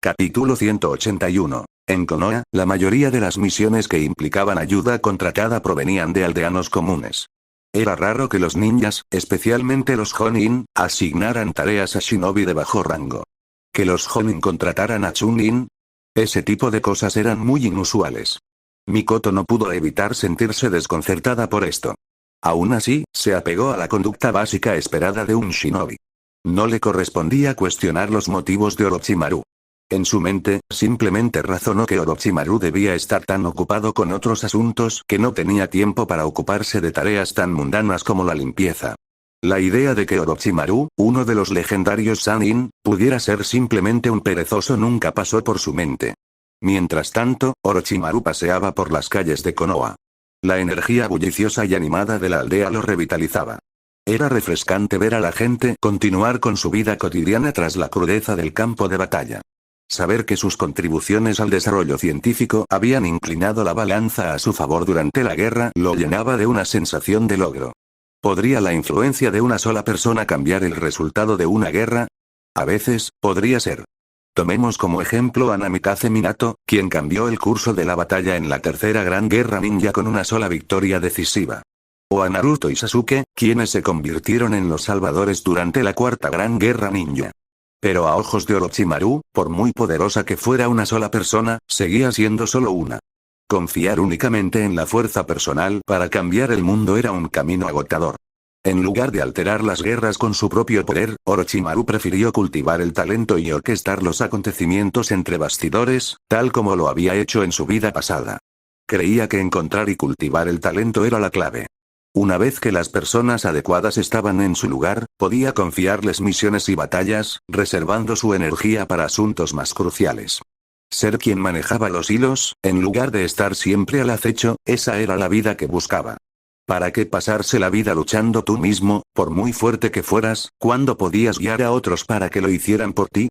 Capítulo 181. En Konoha, la mayoría de las misiones que implicaban ayuda contratada provenían de aldeanos comunes. Era raro que los ninjas, especialmente los Jonin, asignaran tareas a shinobi de bajo rango. Que los Jonin contrataran a Chunin. Ese tipo de cosas eran muy inusuales. Mikoto no pudo evitar sentirse desconcertada por esto. Aún así, se apegó a la conducta básica esperada de un shinobi. No le correspondía cuestionar los motivos de Orochimaru. En su mente, simplemente razonó que Orochimaru debía estar tan ocupado con otros asuntos que no tenía tiempo para ocuparse de tareas tan mundanas como la limpieza. La idea de que Orochimaru, uno de los legendarios Sannin, pudiera ser simplemente un perezoso nunca pasó por su mente. Mientras tanto, Orochimaru paseaba por las calles de Konoha. La energía bulliciosa y animada de la aldea lo revitalizaba. Era refrescante ver a la gente continuar con su vida cotidiana tras la crudeza del campo de batalla. Saber que sus contribuciones al desarrollo científico habían inclinado la balanza a su favor durante la guerra lo llenaba de una sensación de logro. ¿Podría la influencia de una sola persona cambiar el resultado de una guerra? A veces, podría ser. Tomemos como ejemplo a Namikaze Minato, quien cambió el curso de la batalla en la Tercera Gran Guerra Ninja con una sola victoria decisiva. O a Naruto y Sasuke, quienes se convirtieron en los salvadores durante la Cuarta Gran Guerra Ninja. Pero a ojos de Orochimaru, por muy poderosa que fuera una sola persona, seguía siendo solo una. Confiar únicamente en la fuerza personal para cambiar el mundo era un camino agotador. En lugar de alterar las guerras con su propio poder, Orochimaru prefirió cultivar el talento y orquestar los acontecimientos entre bastidores, tal como lo había hecho en su vida pasada. Creía que encontrar y cultivar el talento era la clave. Una vez que las personas adecuadas estaban en su lugar, podía confiarles misiones y batallas, reservando su energía para asuntos más cruciales. Ser quien manejaba los hilos, en lugar de estar siempre al acecho, esa era la vida que buscaba. ¿Para qué pasarse la vida luchando tú mismo, por muy fuerte que fueras, cuando podías guiar a otros para que lo hicieran por ti?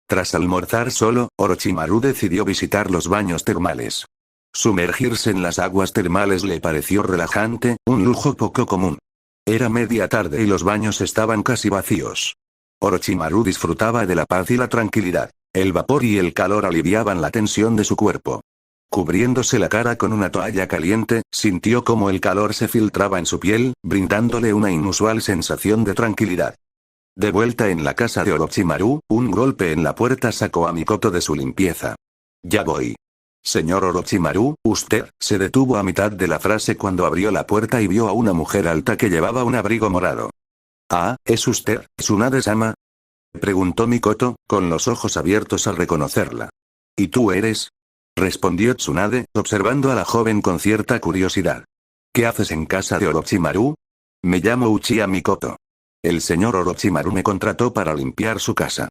Tras almorzar solo, Orochimaru decidió visitar los baños termales. Sumergirse en las aguas termales le pareció relajante, un lujo poco común. Era media tarde y los baños estaban casi vacíos. Orochimaru disfrutaba de la paz y la tranquilidad. El vapor y el calor aliviaban la tensión de su cuerpo. Cubriéndose la cara con una toalla caliente, sintió cómo el calor se filtraba en su piel, brindándole una inusual sensación de tranquilidad. De vuelta en la casa de Orochimaru, un golpe en la puerta sacó a Mikoto de su limpieza. Ya voy. Señor Orochimaru, usted, se detuvo a mitad de la frase cuando abrió la puerta y vio a una mujer alta que llevaba un abrigo morado. Ah, ¿es usted, Tsunade-sama? Preguntó Mikoto, con los ojos abiertos al reconocerla. ¿Y tú eres? Respondió Tsunade, observando a la joven con cierta curiosidad. ¿Qué haces en casa de Orochimaru? Me llamo Uchiha Mikoto. El señor Orochimaru me contrató para limpiar su casa.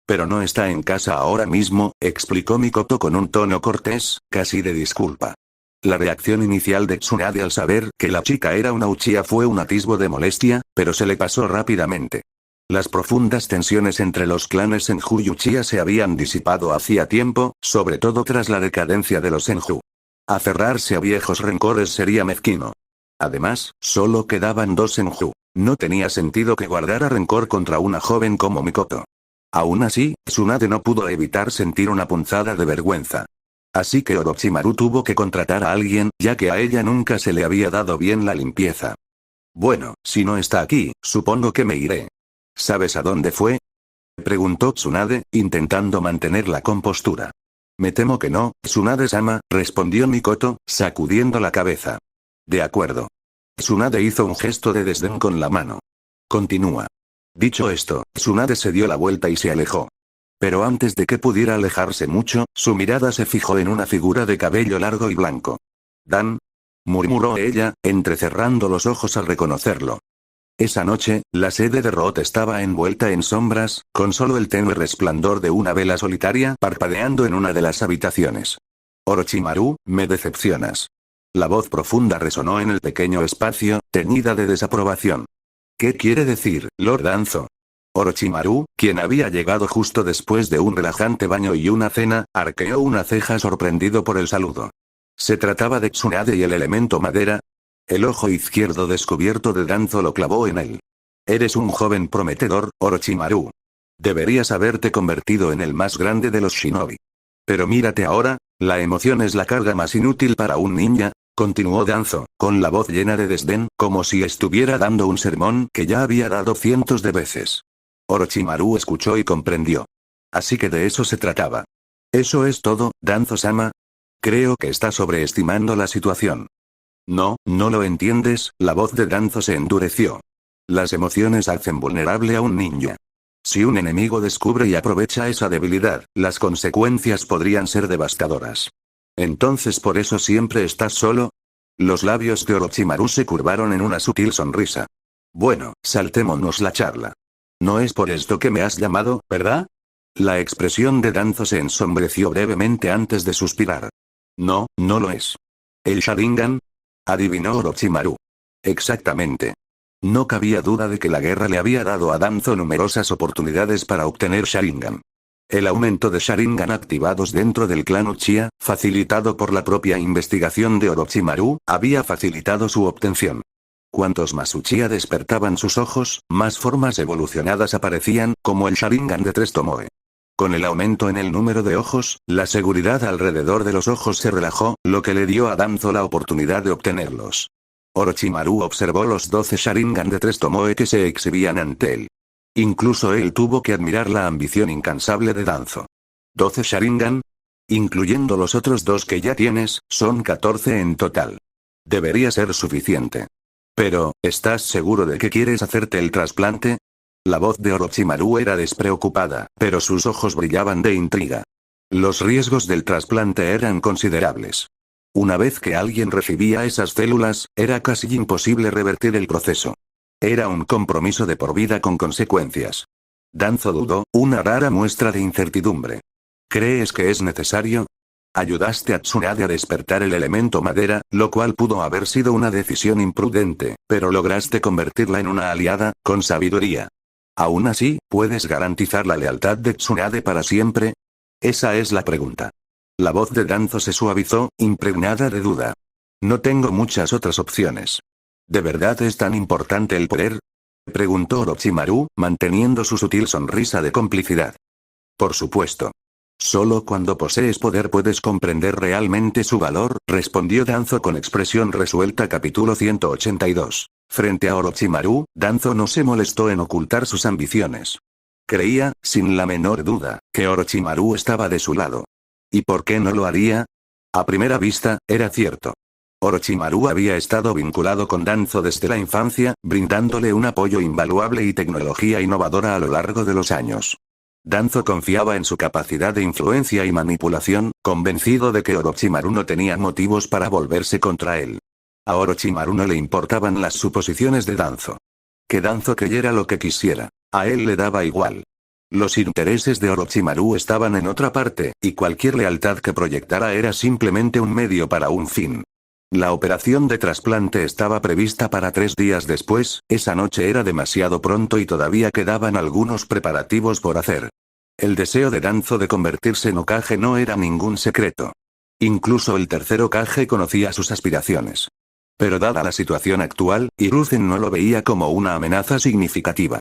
Pero no está en casa ahora mismo, explicó Mikoto con un tono cortés, casi de disculpa. La reacción inicial de Tsunade al saber que la chica era una Uchiha fue un atisbo de molestia, pero se le pasó rápidamente. Las profundas tensiones entre los clanes Senju y Uchiha se habían disipado hacía tiempo, sobre todo tras la decadencia de los Senju. Aferrarse a viejos rencores sería mezquino. Además, solo quedaban dos Senju. No tenía sentido que guardara rencor contra una joven como Mikoto. Aún así, Tsunade no pudo evitar sentir una punzada de vergüenza. Así que Orochimaru tuvo que contratar a alguien, ya que a ella nunca se le había dado bien la limpieza. Bueno, si no está aquí, supongo que me iré. ¿Sabes a dónde fue? Preguntó Tsunade, intentando mantener la compostura. Me temo que no, Tsunade-sama, respondió Mikoto, sacudiendo la cabeza. De acuerdo. Tsunade hizo un gesto de desdén con la mano. Continúa. Dicho esto, Tsunade se dio la vuelta y se alejó. Pero antes de que pudiera alejarse mucho, su mirada se fijó en una figura de cabello largo y blanco. «Dan», murmuró ella, entrecerrando los ojos al reconocerlo. Esa noche, la sede de Roth estaba envuelta en sombras, con solo el tenue resplandor de una vela solitaria parpadeando en una de las habitaciones. Orochimaru, me decepcionas. La voz profunda resonó en el pequeño espacio, teñida de desaprobación. ¿Qué quiere decir, Lord Danzo? Orochimaru, quien había llegado justo después de un relajante baño y una cena, arqueó una ceja sorprendido por el saludo. ¿Se trataba de Tsunade y el elemento madera? El ojo izquierdo descubierto de Danzo lo clavó en él. Eres un joven prometedor, Orochimaru. Deberías haberte convertido en el más grande de los shinobi. Pero mírate ahora, la emoción es la carga más inútil para un ninja, continuó Danzo, con la voz llena de desdén, como si estuviera dando un sermón que ya había dado cientos de veces. Orochimaru escuchó y comprendió. Así que de eso se trataba. ¿Eso es todo, Danzo-sama? Creo que está sobreestimando la situación. No, no lo entiendes, la voz de Danzo se endureció. Las emociones hacen vulnerable a un ninja. Si un enemigo descubre y aprovecha esa debilidad, las consecuencias podrían ser devastadoras. Entonces por eso siempre estás solo. Los labios de Orochimaru se curvaron en una sutil sonrisa. Bueno, saltémonos la charla. No es por esto que me has llamado, ¿verdad? La expresión de Danzo se ensombreció brevemente antes de suspirar. No, no lo es. ¿El Sharingan? Adivinó Orochimaru. Exactamente. No cabía duda de que la guerra le había dado a Danzo numerosas oportunidades para obtener Sharingan. El aumento de Sharingan activados dentro del clan Uchiha, facilitado por la propia investigación de Orochimaru, había facilitado su obtención. Cuantos más Uchiha despertaban sus ojos, más formas evolucionadas aparecían, como el Sharingan de 3 Tomoe. Con el aumento en el número de ojos, la seguridad alrededor de los ojos se relajó, lo que le dio a Danzo la oportunidad de obtenerlos. Orochimaru observó los 12 Sharingan de 3 Tomoe que se exhibían ante él. Incluso él tuvo que admirar la ambición incansable de Danzo. ¿12 Sharingan? Incluyendo los otros 2 que ya tienes, son 14 en total. Debería ser suficiente. Pero, ¿estás seguro de que quieres hacerte el trasplante? La voz de Orochimaru era despreocupada, pero sus ojos brillaban de intriga. Los riesgos del trasplante eran considerables. Una vez que alguien recibía esas células, era casi imposible revertir el proceso. Era un compromiso de por vida con consecuencias. Danzo dudó, una rara muestra de incertidumbre. ¿Crees que es necesario? Ayudaste a Tsunade a despertar el elemento madera, lo cual pudo haber sido una decisión imprudente, pero lograste convertirla en una aliada, con sabiduría. Aún así, ¿puedes garantizar la lealtad de Tsunade para siempre? Esa es la pregunta. La voz de Danzo se suavizó, impregnada de duda. No tengo muchas otras opciones. ¿De verdad es tan importante el poder? Preguntó Orochimaru, manteniendo su sutil sonrisa de complicidad. Por supuesto. Solo cuando posees poder puedes comprender realmente su valor, respondió Danzo con expresión resuelta. Capítulo 182. Frente a Orochimaru, Danzo no se molestó en ocultar sus ambiciones. Creía, sin la menor duda, que Orochimaru estaba de su lado. ¿Y por qué no lo haría? A primera vista, era cierto. Orochimaru había estado vinculado con Danzo desde la infancia, brindándole un apoyo invaluable y tecnología innovadora a lo largo de los años. Danzo confiaba en su capacidad de influencia y manipulación, convencido de que Orochimaru no tenía motivos para volverse contra él. A Orochimaru no le importaban las suposiciones de Danzo. Que Danzo creyera lo que quisiera, a él le daba igual. Los intereses de Orochimaru estaban en otra parte, y cualquier lealtad que proyectara era simplemente un medio para un fin. La operación de trasplante estaba prevista para 3 días después, esa noche era demasiado pronto y todavía quedaban algunos preparativos por hacer. El deseo de Danzo de convertirse en Hokage no era ningún secreto. Incluso el tercer Hokage conocía sus aspiraciones. Pero dada la situación actual, Hiruzen no lo veía como una amenaza significativa.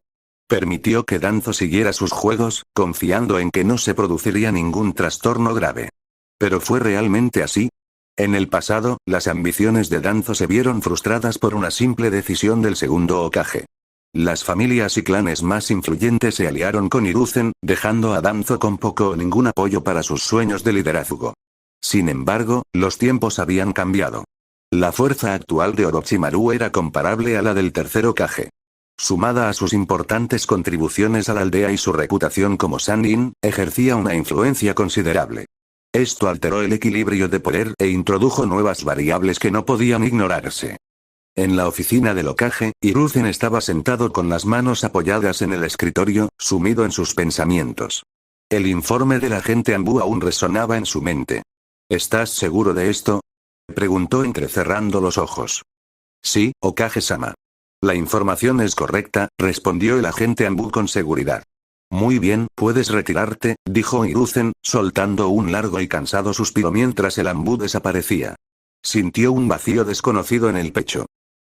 Permitió que Danzo siguiera sus juegos, confiando en que no se produciría ningún trastorno grave. ¿Pero fue realmente así? En el pasado, las ambiciones de Danzo se vieron frustradas por una simple decisión del segundo Hokage. Las familias y clanes más influyentes se aliaron con Hiruzen, dejando a Danzo con poco o ningún apoyo para sus sueños de liderazgo. Sin embargo, los tiempos habían cambiado. La fuerza actual de Orochimaru era comparable a la del tercer Hokage. Sumada a sus importantes contribuciones a la aldea y su reputación como Sannin, ejercía una influencia considerable. Esto alteró el equilibrio de poder e introdujo nuevas variables que no podían ignorarse. En la oficina del Hokage, Hiruzen estaba sentado con las manos apoyadas en el escritorio, sumido en sus pensamientos. El informe del agente Anbu aún resonaba en su mente. ¿Estás seguro de esto? Preguntó entrecerrando los ojos. Sí, Hokage-sama. La información es correcta, respondió el agente Anbu con seguridad. Muy bien, puedes retirarte, dijo Hiruzen, soltando un largo y cansado suspiro mientras el Anbu desaparecía. Sintió un vacío desconocido en el pecho.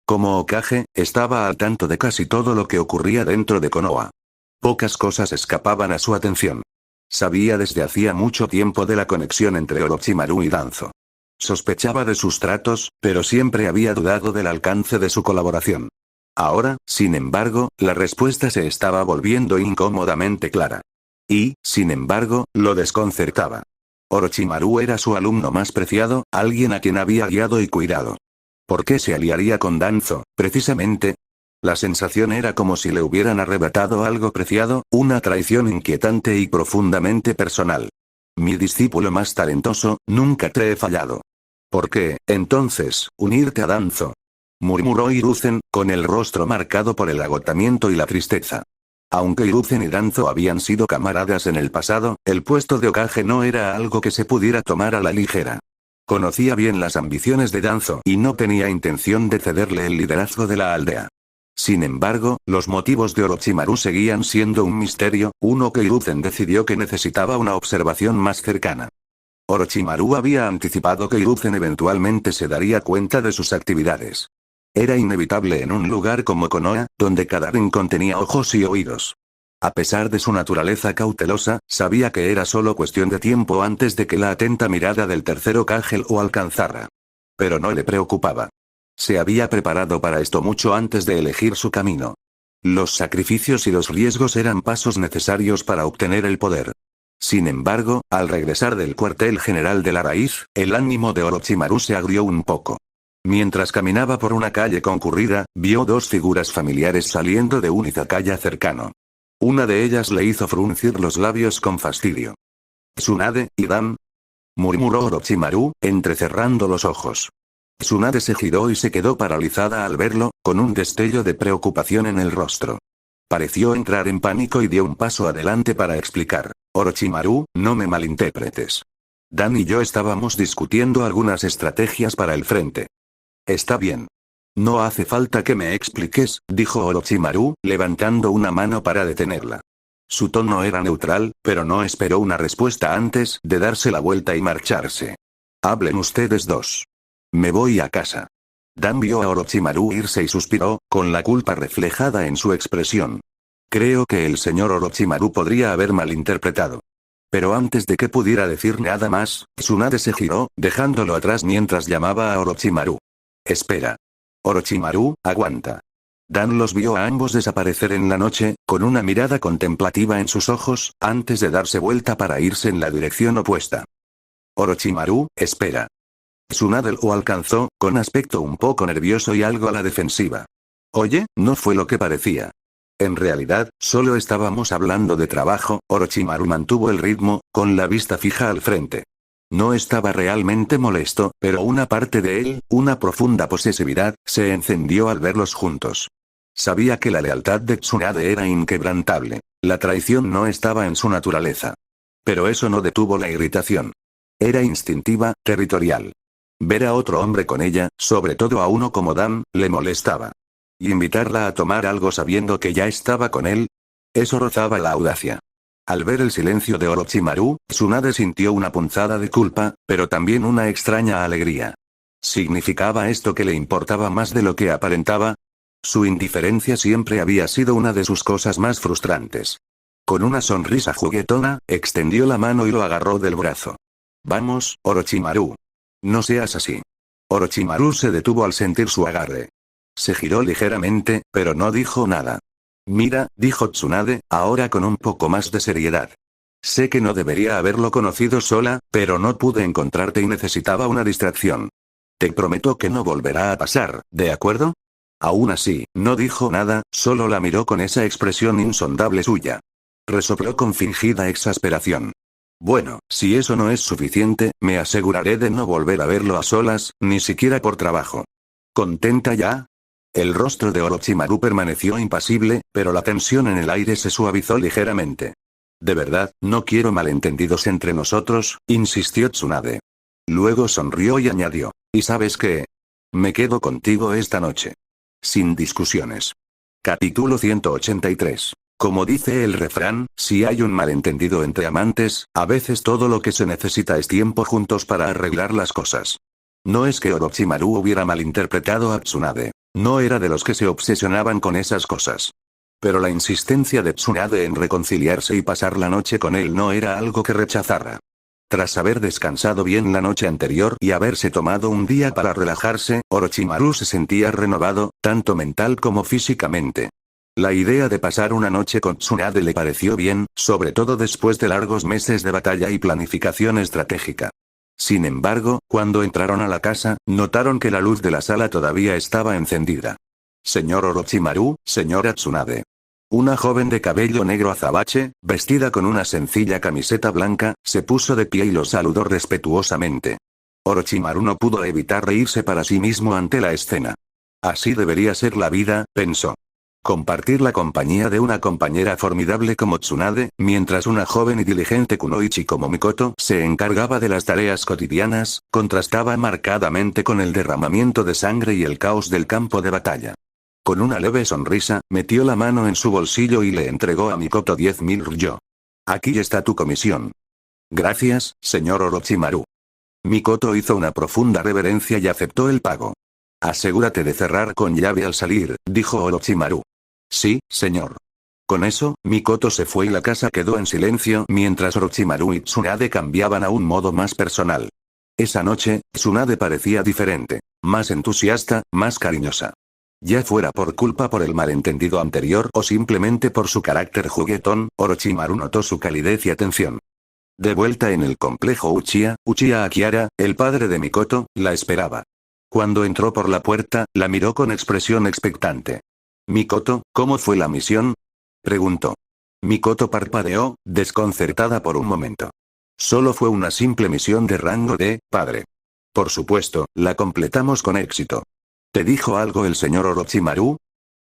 Como Hokage, estaba al tanto de casi todo lo que ocurría dentro de Konoha. Pocas cosas escapaban a su atención. Sabía desde hacía mucho tiempo de la conexión entre Orochimaru y Danzo. Sospechaba de sus tratos, pero siempre había dudado del alcance de su colaboración. Ahora, sin embargo, la respuesta se estaba volviendo incómodamente clara. Y, sin embargo, lo desconcertaba. Orochimaru era su alumno más preciado, alguien a quien había guiado y cuidado. ¿Por qué se aliaría con Danzo, precisamente? La sensación era como si le hubieran arrebatado algo preciado, una traición inquietante y profundamente personal. Mi discípulo más talentoso, nunca te he fallado. ¿Por qué, entonces, unirte a Danzo? Murmuró Hiruzen, con el rostro marcado por el agotamiento y la tristeza. Aunque Hiruzen y Danzo habían sido camaradas en el pasado, el puesto de Hokage no era algo que se pudiera tomar a la ligera. Conocía bien las ambiciones de Danzo y no tenía intención de cederle el liderazgo de la aldea. Sin embargo, los motivos de Orochimaru seguían siendo un misterio, uno que Hiruzen decidió que necesitaba una observación más cercana. Orochimaru había anticipado que Hiruzen eventualmente se daría cuenta de sus actividades. Era inevitable en un lugar como Konoha, donde cada rincón tenía ojos y oídos. A pesar de su naturaleza cautelosa, sabía que era solo cuestión de tiempo antes de que la atenta mirada del tercer Hokage lo alcanzara. Pero no le preocupaba. Se había preparado para esto mucho antes de elegir su camino. Los sacrificios y los riesgos eran pasos necesarios para obtener el poder. Sin embargo, al regresar del cuartel general de la raíz, el ánimo de Orochimaru se agrió un poco. Mientras caminaba por una calle concurrida, vio dos figuras familiares saliendo de un izakaya cercano. Una de ellas le hizo fruncir los labios con fastidio. «Tsunade, ¿Hidan?», murmuró Orochimaru, entrecerrando los ojos. Tsunade se giró y se quedó paralizada al verlo, con un destello de preocupación en el rostro. Pareció entrar en pánico y dio un paso adelante para explicar. «Orochimaru, no me malinterpretes. Dan y yo estábamos discutiendo algunas estrategias para el frente». «Está bien. No hace falta que me expliques», dijo Orochimaru, levantando una mano para detenerla. Su tono era neutral, pero no esperó una respuesta antes de darse la vuelta y marcharse. «Hablen ustedes dos. Me voy a casa». Dan vio a Orochimaru irse y suspiró, con la culpa reflejada en su expresión. Creo que el señor Orochimaru podría haber malinterpretado. Pero antes de que pudiera decir nada más, Tsunade se giró, dejándolo atrás mientras llamaba a Orochimaru. «Espera. Orochimaru, aguanta». Dan los vio a ambos desaparecer en la noche, con una mirada contemplativa en sus ojos, antes de darse vuelta para irse en la dirección opuesta. «Orochimaru, espera». Tsunade lo alcanzó, con aspecto un poco nervioso y algo a la defensiva. «Oye, no fue lo que parecía. En realidad, solo estábamos hablando de trabajo». Orochimaru mantuvo el ritmo, con la vista fija al frente. No estaba realmente molesto, pero una parte de él, una profunda posesividad, se encendió al verlos juntos. Sabía que la lealtad de Tsunade era inquebrantable. La traición no estaba en su naturaleza. Pero eso no detuvo la irritación. Era instintiva, territorial. Ver a otro hombre con ella, sobre todo a uno como Dan, le molestaba. Y invitarla a tomar algo sabiendo que ya estaba con él. Eso rozaba la audacia. Al ver el silencio de Orochimaru, Tsunade sintió una punzada de culpa, pero también una extraña alegría. ¿Significaba esto que le importaba más de lo que aparentaba? Su indiferencia siempre había sido una de sus cosas más frustrantes. Con una sonrisa juguetona, extendió la mano y lo agarró del brazo. «Vamos, Orochimaru. No seas así». Orochimaru se detuvo al sentir su agarre. Se giró ligeramente, pero no dijo nada. «Mira», dijo Tsunade, ahora con un poco más de seriedad. «Sé que no debería haberlo conocido sola, pero no pude encontrarte y necesitaba una distracción. Te prometo que no volverá a pasar, ¿de acuerdo?» Aún así, no dijo nada, solo la miró con esa expresión insondable suya. Resopló con fingida exasperación. «Bueno, si eso no es suficiente, me aseguraré de no volver a verlo a solas, ni siquiera por trabajo. ¿Contenta ya?» El rostro de Orochimaru permaneció impasible, pero la tensión en el aire se suavizó ligeramente. «De verdad, no quiero malentendidos entre nosotros», insistió Tsunade. Luego sonrió y añadió. «¿Y sabes qué? Me quedo contigo esta noche. Sin discusiones». Capítulo 183. Como dice el refrán, si hay un malentendido entre amantes, a veces todo lo que se necesita es tiempo juntos para arreglar las cosas. No es que Orochimaru hubiera malinterpretado a Tsunade. No era de los que se obsesionaban con esas cosas. Pero la insistencia de Tsunade en reconciliarse y pasar la noche con él no era algo que rechazara. Tras haber descansado bien la noche anterior y haberse tomado un día para relajarse, Orochimaru se sentía renovado, tanto mental como físicamente. La idea de pasar una noche con Tsunade le pareció bien, sobre todo después de largos meses de batalla y planificación estratégica. Sin embargo, cuando entraron a la casa, notaron que la luz de la sala todavía estaba encendida. Señor Orochimaru, señora Tsunade. Una joven de cabello negro azabache, vestida con una sencilla camiseta blanca, se puso de pie y lo saludó respetuosamente. Orochimaru no pudo evitar reírse para sí mismo ante la escena. Así debería ser la vida, pensó. Compartir la compañía de una compañera formidable como Tsunade, mientras una joven y diligente kunoichi como Mikoto se encargaba de las tareas cotidianas, contrastaba marcadamente con el derramamiento de sangre y el caos del campo de batalla. Con una leve sonrisa, metió la mano en su bolsillo y le entregó a Mikoto 10.000 ryo. Aquí está tu comisión. Gracias, señor Orochimaru. Mikoto hizo una profunda reverencia y aceptó el pago. Asegúrate de cerrar con llave al salir, dijo Orochimaru. Sí, señor. Con eso, Mikoto se fue y la casa quedó en silencio mientras Orochimaru y Tsunade cambiaban a un modo más personal. Esa noche, Tsunade parecía diferente, más entusiasta, más cariñosa. Ya fuera por el malentendido anterior o simplemente por su carácter juguetón, Orochimaru notó su calidez y atención. De vuelta en el complejo Uchiha Akiara, el padre de Mikoto, la esperaba. Cuando entró por la puerta, la miró con expresión expectante. «Mikoto, ¿cómo fue la misión?», preguntó. Mikoto parpadeó, desconcertada por un momento. «Solo fue una simple misión de rango D, padre. Por supuesto, la completamos con éxito». «¿Te dijo algo el señor Orochimaru?»,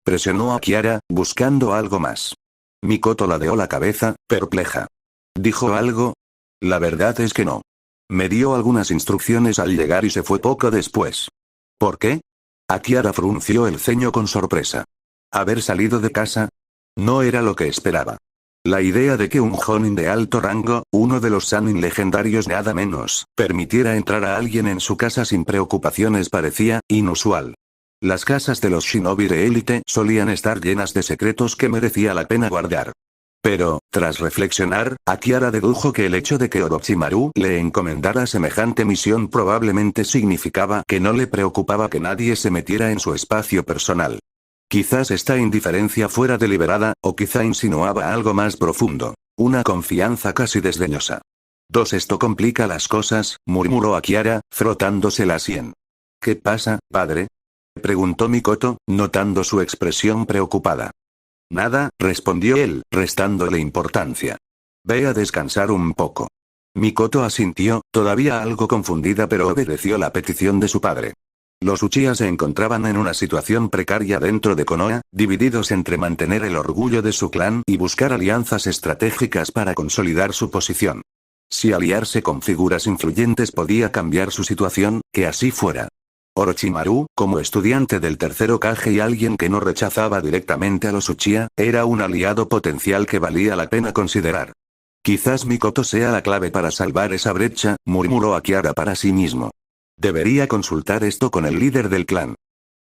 presionó a Kiara, buscando algo más. Mikoto ladeó la cabeza, perpleja. «¿Dijo algo?». «La verdad es que no. Me dio algunas instrucciones al llegar y se fue poco después». «¿Por qué?». Akiara frunció el ceño con sorpresa. ¿Haber salido de casa? No era lo que esperaba. La idea de que un Jonin de alto rango, uno de los Sannin legendarios nada menos, permitiera entrar a alguien en su casa sin preocupaciones parecía inusual. Las casas de los shinobi de élite solían estar llenas de secretos que merecía la pena guardar. Pero, tras reflexionar, Akiara dedujo que el hecho de que Orochimaru le encomendara semejante misión probablemente significaba que no le preocupaba que nadie se metiera en su espacio personal. Quizás esta indiferencia fuera deliberada, o quizá insinuaba algo más profundo. Una confianza casi desdeñosa. Esto complica las cosas, murmuró Akiara, frotándose la sien. ¿Qué pasa, padre?, preguntó Mikoto, notando su expresión preocupada. Nada, respondió él, restándole importancia. Ve a descansar un poco. Mikoto asintió, todavía algo confundida, pero obedeció la petición de su padre. Los Uchiha se encontraban en una situación precaria dentro de Konoha, divididos entre mantener el orgullo de su clan y buscar alianzas estratégicas para consolidar su posición. Si aliarse con figuras influyentes podía cambiar su situación, que así fuera. Orochimaru, como estudiante del tercer Hokage y alguien que no rechazaba directamente a los Uchiha, era un aliado potencial que valía la pena considerar. Quizás Mikoto sea la clave para salvar esa brecha, murmuró Akiara para sí mismo. Debería consultar esto con el líder del clan.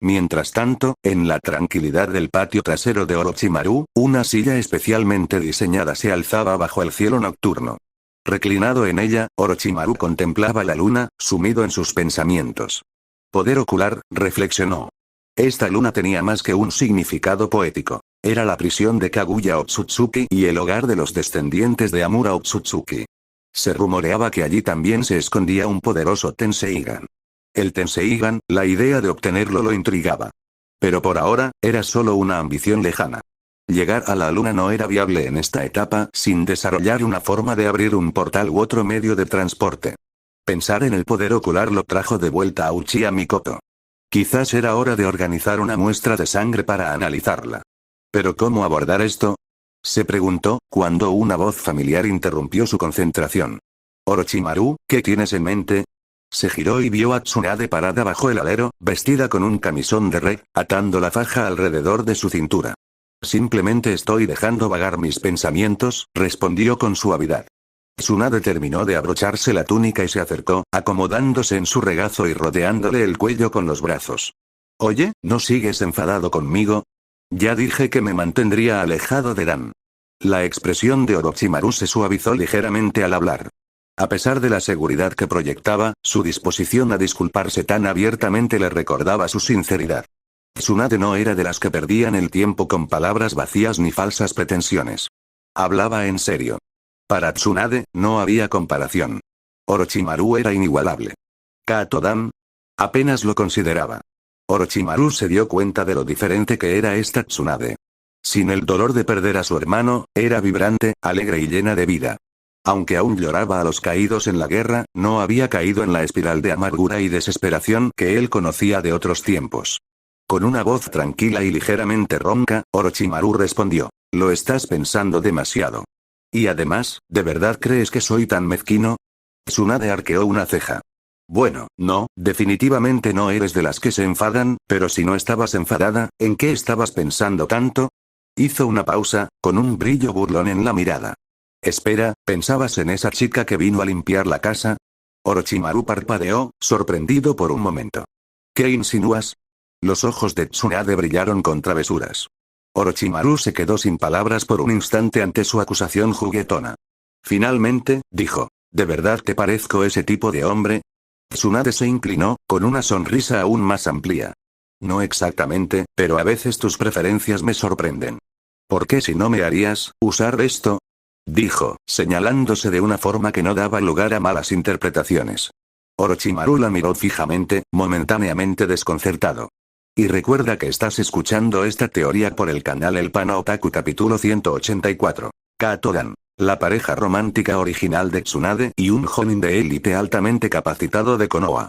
Mientras tanto, en la tranquilidad del patio trasero de Orochimaru, una silla especialmente diseñada se alzaba bajo el cielo nocturno. Reclinado en ella, Orochimaru contemplaba la luna, sumido en sus pensamientos. Poder ocular, reflexionó. Esta luna tenía más que un significado poético. Era la prisión de Kaguya Otsutsuki y el hogar de los descendientes de Amura Otsutsuki. Se rumoreaba que allí también se escondía un poderoso Tenseigan. El Tenseigan, la idea de obtenerlo lo intrigaba. Pero por ahora, era solo una ambición lejana. Llegar a la luna no era viable en esta etapa sin desarrollar una forma de abrir un portal u otro medio de transporte. Pensar en el poder ocular lo trajo de vuelta a Uchiha Mikoto. Quizás era hora de organizar una muestra de sangre para analizarla. ¿Pero cómo abordar esto?, se preguntó, cuando una voz familiar interrumpió su concentración. Orochimaru, ¿qué tienes en mente? Se giró y vio a Tsunade parada bajo el alero, vestida con un camisón de red, atando la faja alrededor de su cintura. Simplemente estoy dejando vagar mis pensamientos, respondió con suavidad. Tsunade terminó de abrocharse la túnica y se acercó, acomodándose en su regazo y rodeándole el cuello con los brazos. Oye, ¿no sigues enfadado conmigo? Ya dije que me mantendría alejado de Dan. La expresión de Orochimaru se suavizó ligeramente al hablar. A pesar de la seguridad que proyectaba, su disposición a disculparse tan abiertamente le recordaba su sinceridad. Tsunade no era de las que perdían el tiempo con palabras vacías ni falsas pretensiones. Hablaba en serio. Para Tsunade, no había comparación. Orochimaru era inigualable. Kato Dan apenas lo consideraba. Orochimaru se dio cuenta de lo diferente que era esta Tsunade. Sin el dolor de perder a su hermano, era vibrante, alegre y llena de vida. Aunque aún lloraba a los caídos en la guerra, no había caído en la espiral de amargura y desesperación que él conocía de otros tiempos. Con una voz tranquila y ligeramente ronca, Orochimaru respondió: «Lo estás pensando demasiado. Y además, ¿de verdad crees que soy tan mezquino?». Tsunade arqueó una ceja. «Bueno, no, definitivamente no eres de las que se enfadan, pero si no estabas enfadada, ¿en qué estabas pensando tanto?». Hizo una pausa, con un brillo burlón en la mirada. «Espera, ¿pensabas en esa chica que vino a limpiar la casa?». Orochimaru parpadeó, sorprendido por un momento. «¿Qué insinúas?». Los ojos de Tsunade brillaron con travesuras. Orochimaru se quedó sin palabras por un instante ante su acusación juguetona. Finalmente, dijo: «¿De verdad te parezco ese tipo de hombre?». Tsunade se inclinó, con una sonrisa aún más amplia. «No exactamente, pero a veces tus preferencias me sorprenden». «¿Por qué si no me harías usar esto?», dijo, señalándose de una forma que no daba lugar a malas interpretaciones. Orochimaru la miró fijamente, momentáneamente desconcertado. Y recuerda que estás escuchando esta teoría por el canal El Pano Otaku capítulo 184. Kato Dan, la pareja romántica original de Tsunade y un jonin de élite altamente capacitado de Konoha.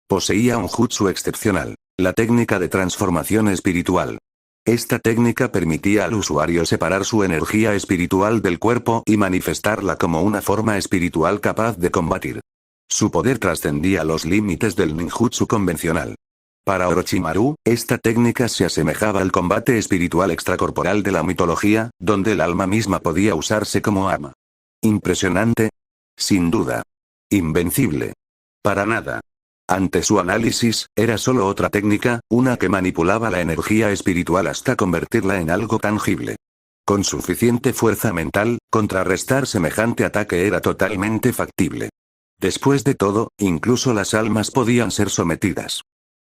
Poseía un jutsu excepcional, la técnica de transformación espiritual. Esta técnica permitía al usuario separar su energía espiritual del cuerpo y manifestarla como una forma espiritual capaz de combatir. Su poder trascendía los límites del ninjutsu convencional. Para Orochimaru, esta técnica se asemejaba al combate espiritual extracorporal de la mitología, donde el alma misma podía usarse como arma. ¿Impresionante? Sin duda. ¿Invencible? Para nada. Ante su análisis, era solo otra técnica, una que manipulaba la energía espiritual hasta convertirla en algo tangible. Con suficiente fuerza mental, contrarrestar semejante ataque era totalmente factible. Después de todo, incluso las almas podían ser sometidas.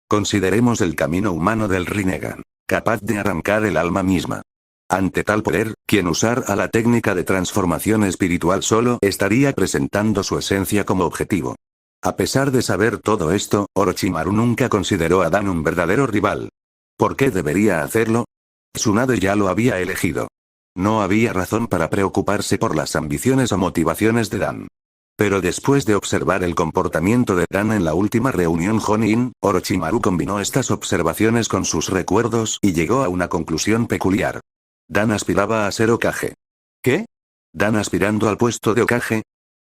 Consideremos el camino humano del Rinnegan, capaz de arrancar el alma misma. Ante tal poder, quien usara la técnica de transformación espiritual solo estaría presentando su esencia como objetivo. A pesar de saber todo esto, Orochimaru nunca consideró a Dan un verdadero rival. ¿Por qué debería hacerlo? Tsunade ya lo había elegido. No había razón para preocuparse por las ambiciones o motivaciones de Dan. Pero después de observar el comportamiento de Dan en la última reunión Jonin, Orochimaru combinó estas observaciones con sus recuerdos y llegó a una conclusión peculiar. Dan aspiraba a ser Hokage. ¿Qué? ¿Dan aspirando al puesto de Hokage?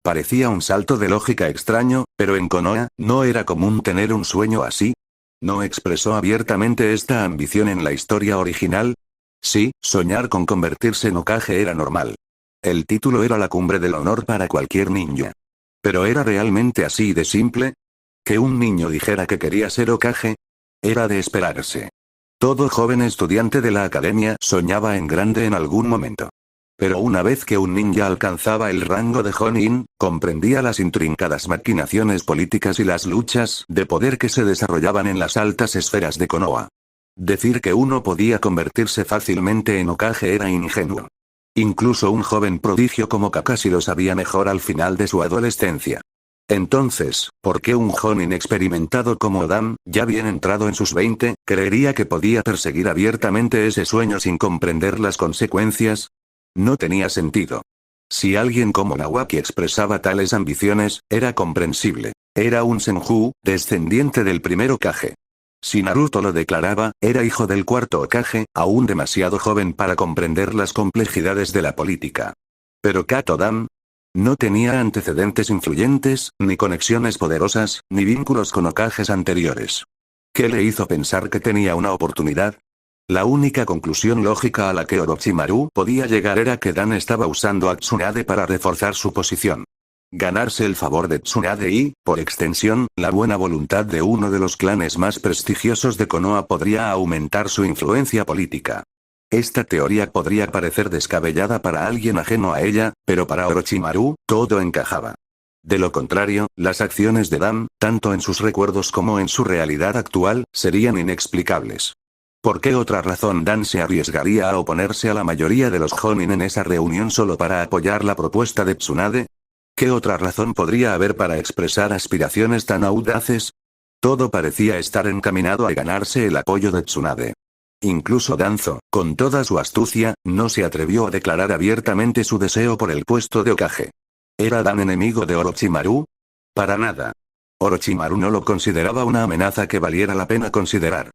Parecía un salto de lógica extraño, pero en Konoha, ¿no era común tener un sueño así? ¿No expresó abiertamente esta ambición en la historia original? Sí, soñar con convertirse en Hokage era normal. El título era la cumbre del honor para cualquier ninja. ¿Pero era realmente así de simple? ¿Que un niño dijera que quería ser Hokage? Era de esperarse. Todo joven estudiante de la academia soñaba en grande en algún momento. Pero una vez que un ninja alcanzaba el rango de Jonin, comprendía las intrincadas maquinaciones políticas y las luchas de poder que se desarrollaban en las altas esferas de Konoha. Decir que uno podía convertirse fácilmente en Hokage era ingenuo. Incluso un joven prodigio como Kakashi lo sabía mejor al final de su adolescencia. Entonces, ¿por qué un jonin experimentado como Dan, ya bien entrado en sus 20, creería que podía perseguir abiertamente ese sueño sin comprender las consecuencias? No tenía sentido. Si alguien como Nawaki expresaba tales ambiciones, era comprensible. Era un Senju, descendiente del primer Hokage. Si Naruto lo declaraba, era hijo del cuarto Hokage, aún demasiado joven para comprender las complejidades de la política. Pero Kato Dan no tenía antecedentes influyentes, ni conexiones poderosas, ni vínculos con Hokages anteriores. ¿Qué le hizo pensar que tenía una oportunidad? La única conclusión lógica a la que Orochimaru podía llegar era que Dan estaba usando a Tsunade para reforzar su posición. Ganarse el favor de Tsunade y, por extensión, la buena voluntad de uno de los clanes más prestigiosos de Konoha podría aumentar su influencia política. Esta teoría podría parecer descabellada para alguien ajeno a ella, pero para Orochimaru, todo encajaba. De lo contrario, las acciones de Dan, tanto en sus recuerdos como en su realidad actual, serían inexplicables. ¿Por qué otra razón Dan se arriesgaría a oponerse a la mayoría de los Jonin en esa reunión solo para apoyar la propuesta de Tsunade? ¿Qué otra razón podría haber para expresar aspiraciones tan audaces? Todo parecía estar encaminado a ganarse el apoyo de Tsunade. Incluso Danzo, con toda su astucia, no se atrevió a declarar abiertamente su deseo por el puesto de Hokage. ¿Era Dan enemigo de Orochimaru? Para nada. Orochimaru no lo consideraba una amenaza que valiera la pena considerar.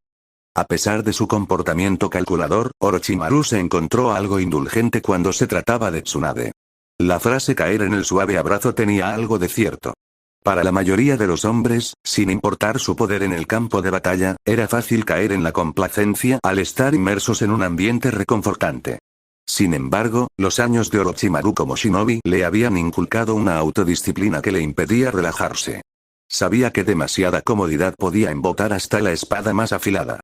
A pesar de su comportamiento calculador, Orochimaru se encontró algo indulgente cuando se trataba de Tsunade. La frase caer en el suave abrazo tenía algo de cierto. Para la mayoría de los hombres, sin importar su poder en el campo de batalla, era fácil caer en la complacencia al estar inmersos en un ambiente reconfortante. Sin embargo, los años de Orochimaru como shinobi le habían inculcado una autodisciplina que le impedía relajarse. Sabía que demasiada comodidad podía embotar hasta la espada más afilada.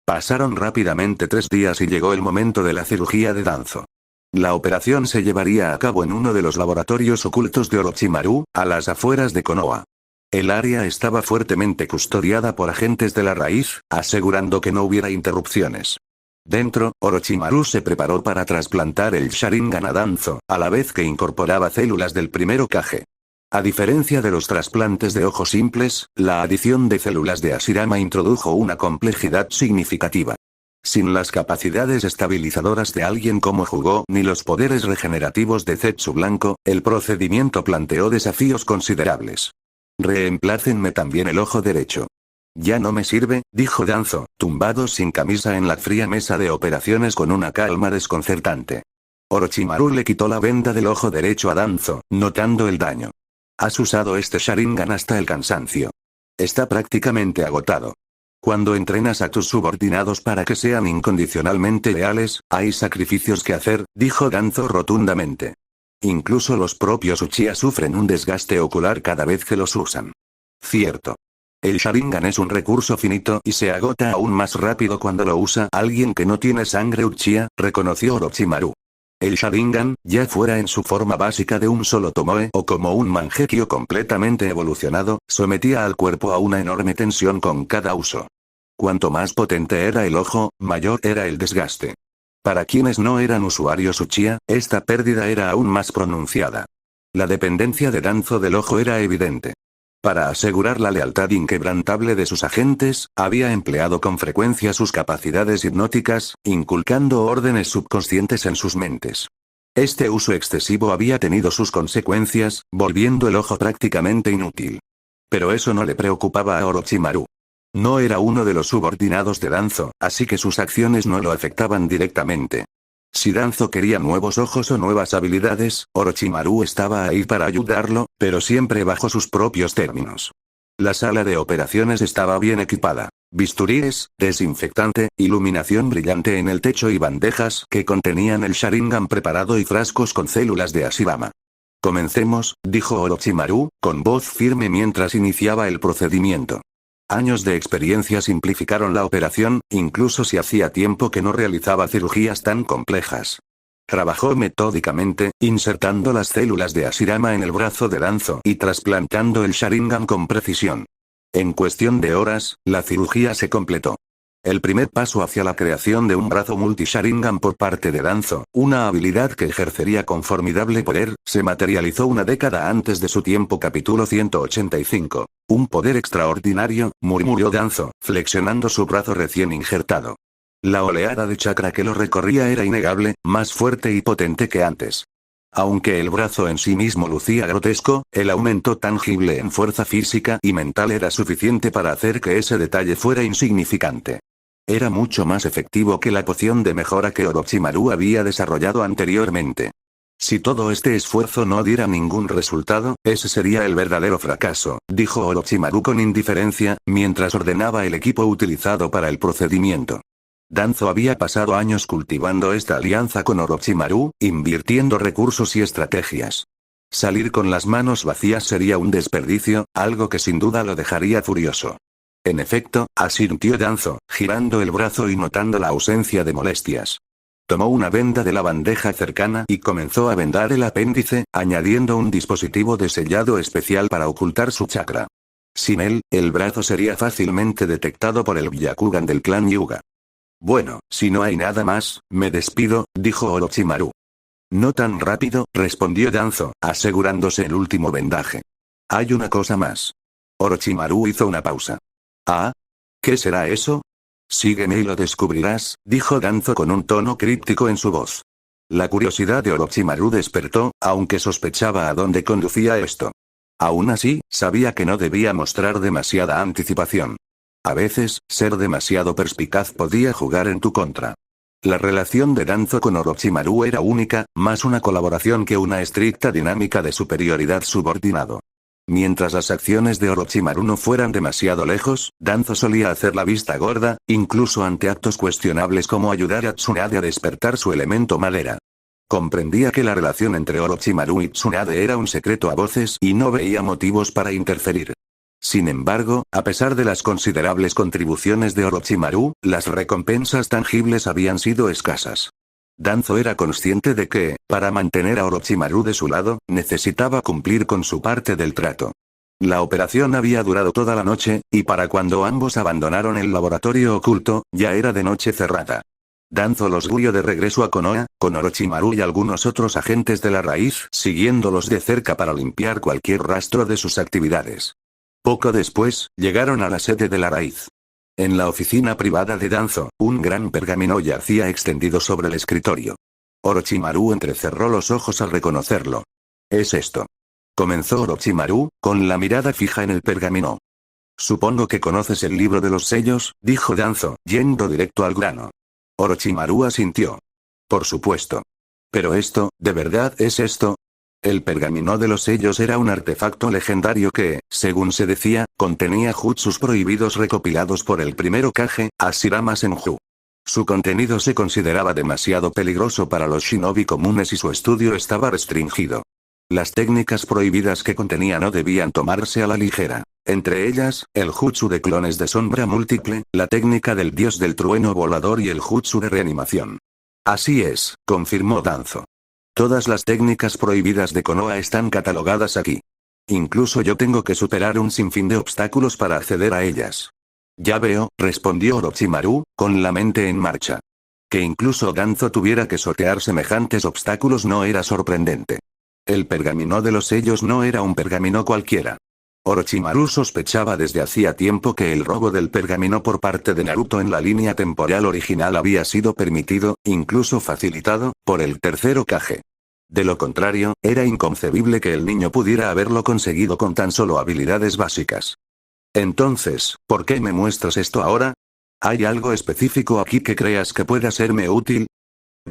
Pasaron rápidamente 3 días y llegó el momento de la cirugía de Danzo. La operación se llevaría a cabo en uno de los laboratorios ocultos de Orochimaru, a las afueras de Konoha. El área estaba fuertemente custodiada por agentes de la raíz, asegurando que no hubiera interrupciones. Dentro, Orochimaru se preparó para trasplantar el Sharingan a Danzo, a la vez que incorporaba células del primer Hokage. A diferencia de los trasplantes de ojos simples, la adición de células de Hashirama introdujo una complejidad significativa. Sin las capacidades estabilizadoras de alguien como Hugo ni los poderes regenerativos de Zetsu Blanco, el procedimiento planteó desafíos considerables. Reemplácenme también el ojo derecho. Ya no me sirve, dijo Danzo, tumbado sin camisa en la fría mesa de operaciones con una calma desconcertante. Orochimaru le quitó la venda del ojo derecho a Danzo, notando el daño. Has usado este Sharingan hasta el cansancio. Está prácticamente agotado. Cuando entrenas a tus subordinados para que sean incondicionalmente leales, hay sacrificios que hacer, dijo Danzo rotundamente. Incluso los propios Uchiha sufren un desgaste ocular cada vez que los usan. Cierto. El Sharingan es un recurso finito y se agota aún más rápido cuando lo usa alguien que no tiene sangre Uchiha, reconoció Orochimaru. El Sharingan, ya fuera en su forma básica de un solo Tomoe o como un Mangekyo completamente evolucionado, sometía al cuerpo a una enorme tensión con cada uso. Cuanto más potente era el ojo, mayor era el desgaste. Para quienes no eran usuarios Uchiha, esta pérdida era aún más pronunciada. La dependencia de Danzo del ojo era evidente. Para asegurar la lealtad inquebrantable de sus agentes, había empleado con frecuencia sus capacidades hipnóticas, inculcando órdenes subconscientes en sus mentes. Este uso excesivo había tenido sus consecuencias, volviendo el ojo prácticamente inútil. Pero eso no le preocupaba a Orochimaru. No era uno de los subordinados de Danzo, así que sus acciones no lo afectaban directamente. Si Danzo quería nuevos ojos o nuevas habilidades, Orochimaru estaba ahí para ayudarlo, pero siempre bajo sus propios términos. La sala de operaciones estaba bien equipada. Bisturíes, desinfectante, iluminación brillante en el techo y bandejas que contenían el Sharingan preparado y frascos con células de Hashirama. Comencemos, dijo Orochimaru, con voz firme mientras iniciaba el procedimiento. Años de experiencia simplificaron la operación, incluso si hacía tiempo que no realizaba cirugías tan complejas. Trabajó metódicamente, insertando las células de Hashirama en el brazo de Danzo y trasplantando el Sharingan con precisión. En cuestión de horas, la cirugía se completó. El primer paso hacia la creación de un brazo multi-Sharingan por parte de Danzo, una habilidad que ejercería con formidable poder, se materializó una década antes de su tiempo. Capítulo 185. Un poder extraordinario, murmuró Danzo, flexionando su brazo recién injertado. La oleada de chakra que lo recorría era innegable, más fuerte y potente que antes. Aunque el brazo en sí mismo lucía grotesco, el aumento tangible en fuerza física y mental era suficiente para hacer que ese detalle fuera insignificante. Era mucho más efectivo que la poción de mejora que Orochimaru había desarrollado anteriormente. Si todo este esfuerzo no diera ningún resultado, ese sería el verdadero fracaso, dijo Orochimaru con indiferencia, mientras ordenaba el equipo utilizado para el procedimiento. Danzo había pasado años cultivando esta alianza con Orochimaru, invirtiendo recursos y estrategias. Salir con las manos vacías sería un desperdicio, algo que sin duda lo dejaría furioso. En efecto, asintió Danzo, girando el brazo y notando la ausencia de molestias. Tomó una venda de la bandeja cercana y comenzó a vendar el apéndice, añadiendo un dispositivo de sellado especial para ocultar su chakra. Sin él, el brazo sería fácilmente detectado por el Byakugan del clan Hyuga. Bueno, si no hay nada más, me despido, dijo Orochimaru. No tan rápido, respondió Danzo, asegurándose el último vendaje. Hay una cosa más. Orochimaru hizo una pausa. ¿Ah? ¿Qué será eso? Sígueme y lo descubrirás, dijo Danzo con un tono críptico en su voz. La curiosidad de Orochimaru despertó, aunque sospechaba a dónde conducía esto. Aún así, sabía que no debía mostrar demasiada anticipación. A veces, ser demasiado perspicaz podía jugar en tu contra. La relación de Danzo con Orochimaru era única, más una colaboración que una estricta dinámica de superioridad subordinado. Mientras las acciones de Orochimaru no fueran demasiado lejos, Danzo solía hacer la vista gorda, incluso ante actos cuestionables como ayudar a Tsunade a despertar su elemento madera. Comprendía que la relación entre Orochimaru y Tsunade era un secreto a voces y no veía motivos para interferir. Sin embargo, a pesar de las considerables contribuciones de Orochimaru, las recompensas tangibles habían sido escasas. Danzo era consciente de que, para mantener a Orochimaru de su lado, necesitaba cumplir con su parte del trato. La operación había durado toda la noche, y para cuando ambos abandonaron el laboratorio oculto, ya era de noche cerrada. Danzo los guió de regreso a Konoha, con Orochimaru y algunos otros agentes de la raíz siguiéndolos de cerca para limpiar cualquier rastro de sus actividades. Poco después, llegaron a la sede de la raíz. En la oficina privada de Danzo, un gran pergamino yacía extendido sobre el escritorio. Orochimaru entrecerró los ojos al reconocerlo. «¿Es esto?», comenzó Orochimaru, con la mirada fija en el pergamino. «Supongo que conoces el libro de los sellos», dijo Danzo, yendo directo al grano. Orochimaru asintió. «Por supuesto. Pero esto, ¿de verdad es esto?». El pergamino de los sellos era un artefacto legendario que, según se decía, contenía jutsus prohibidos recopilados por el primer Hokage, Hashirama Senju. Su contenido se consideraba demasiado peligroso para los shinobi comunes y su estudio estaba restringido. Las técnicas prohibidas que contenía no debían tomarse a la ligera. Entre ellas, el jutsu de clones de sombra múltiple, la técnica del dios del trueno volador y el jutsu de reanimación. Así es, confirmó Danzo. Todas las técnicas prohibidas de Konoha están catalogadas aquí. Incluso yo tengo que superar un sinfín de obstáculos para acceder a ellas. Ya veo, respondió Orochimaru, con la mente en marcha. Que incluso Danzo tuviera que sortear semejantes obstáculos no era sorprendente. El pergamino de los sellos no era un pergamino cualquiera. Orochimaru sospechaba desde hacía tiempo que el robo del pergamino por parte de Naruto en la línea temporal original había sido permitido, incluso facilitado, por el tercer Hokage. De lo contrario, era inconcebible que el niño pudiera haberlo conseguido con tan solo habilidades básicas. Entonces, ¿por qué me muestras esto ahora? ¿Hay algo específico aquí que creas que pueda serme útil?,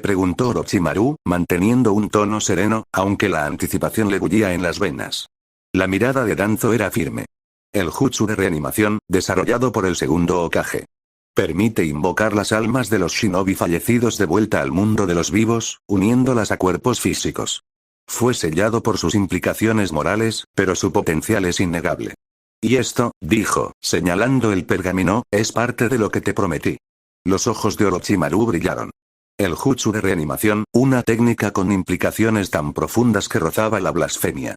preguntó Orochimaru, manteniendo un tono sereno, aunque la anticipación le bullía en las venas. La mirada de Danzo era firme. El jutsu de reanimación, desarrollado por el segundo Hokage. Permite invocar las almas de los shinobi fallecidos de vuelta al mundo de los vivos, uniéndolas a cuerpos físicos. Fue sellado por sus implicaciones morales, pero su potencial es innegable. Y esto, dijo, señalando el pergamino, es parte de lo que te prometí. Los ojos de Orochimaru brillaron. El jutsu de reanimación, una técnica con implicaciones tan profundas que rozaba la blasfemia.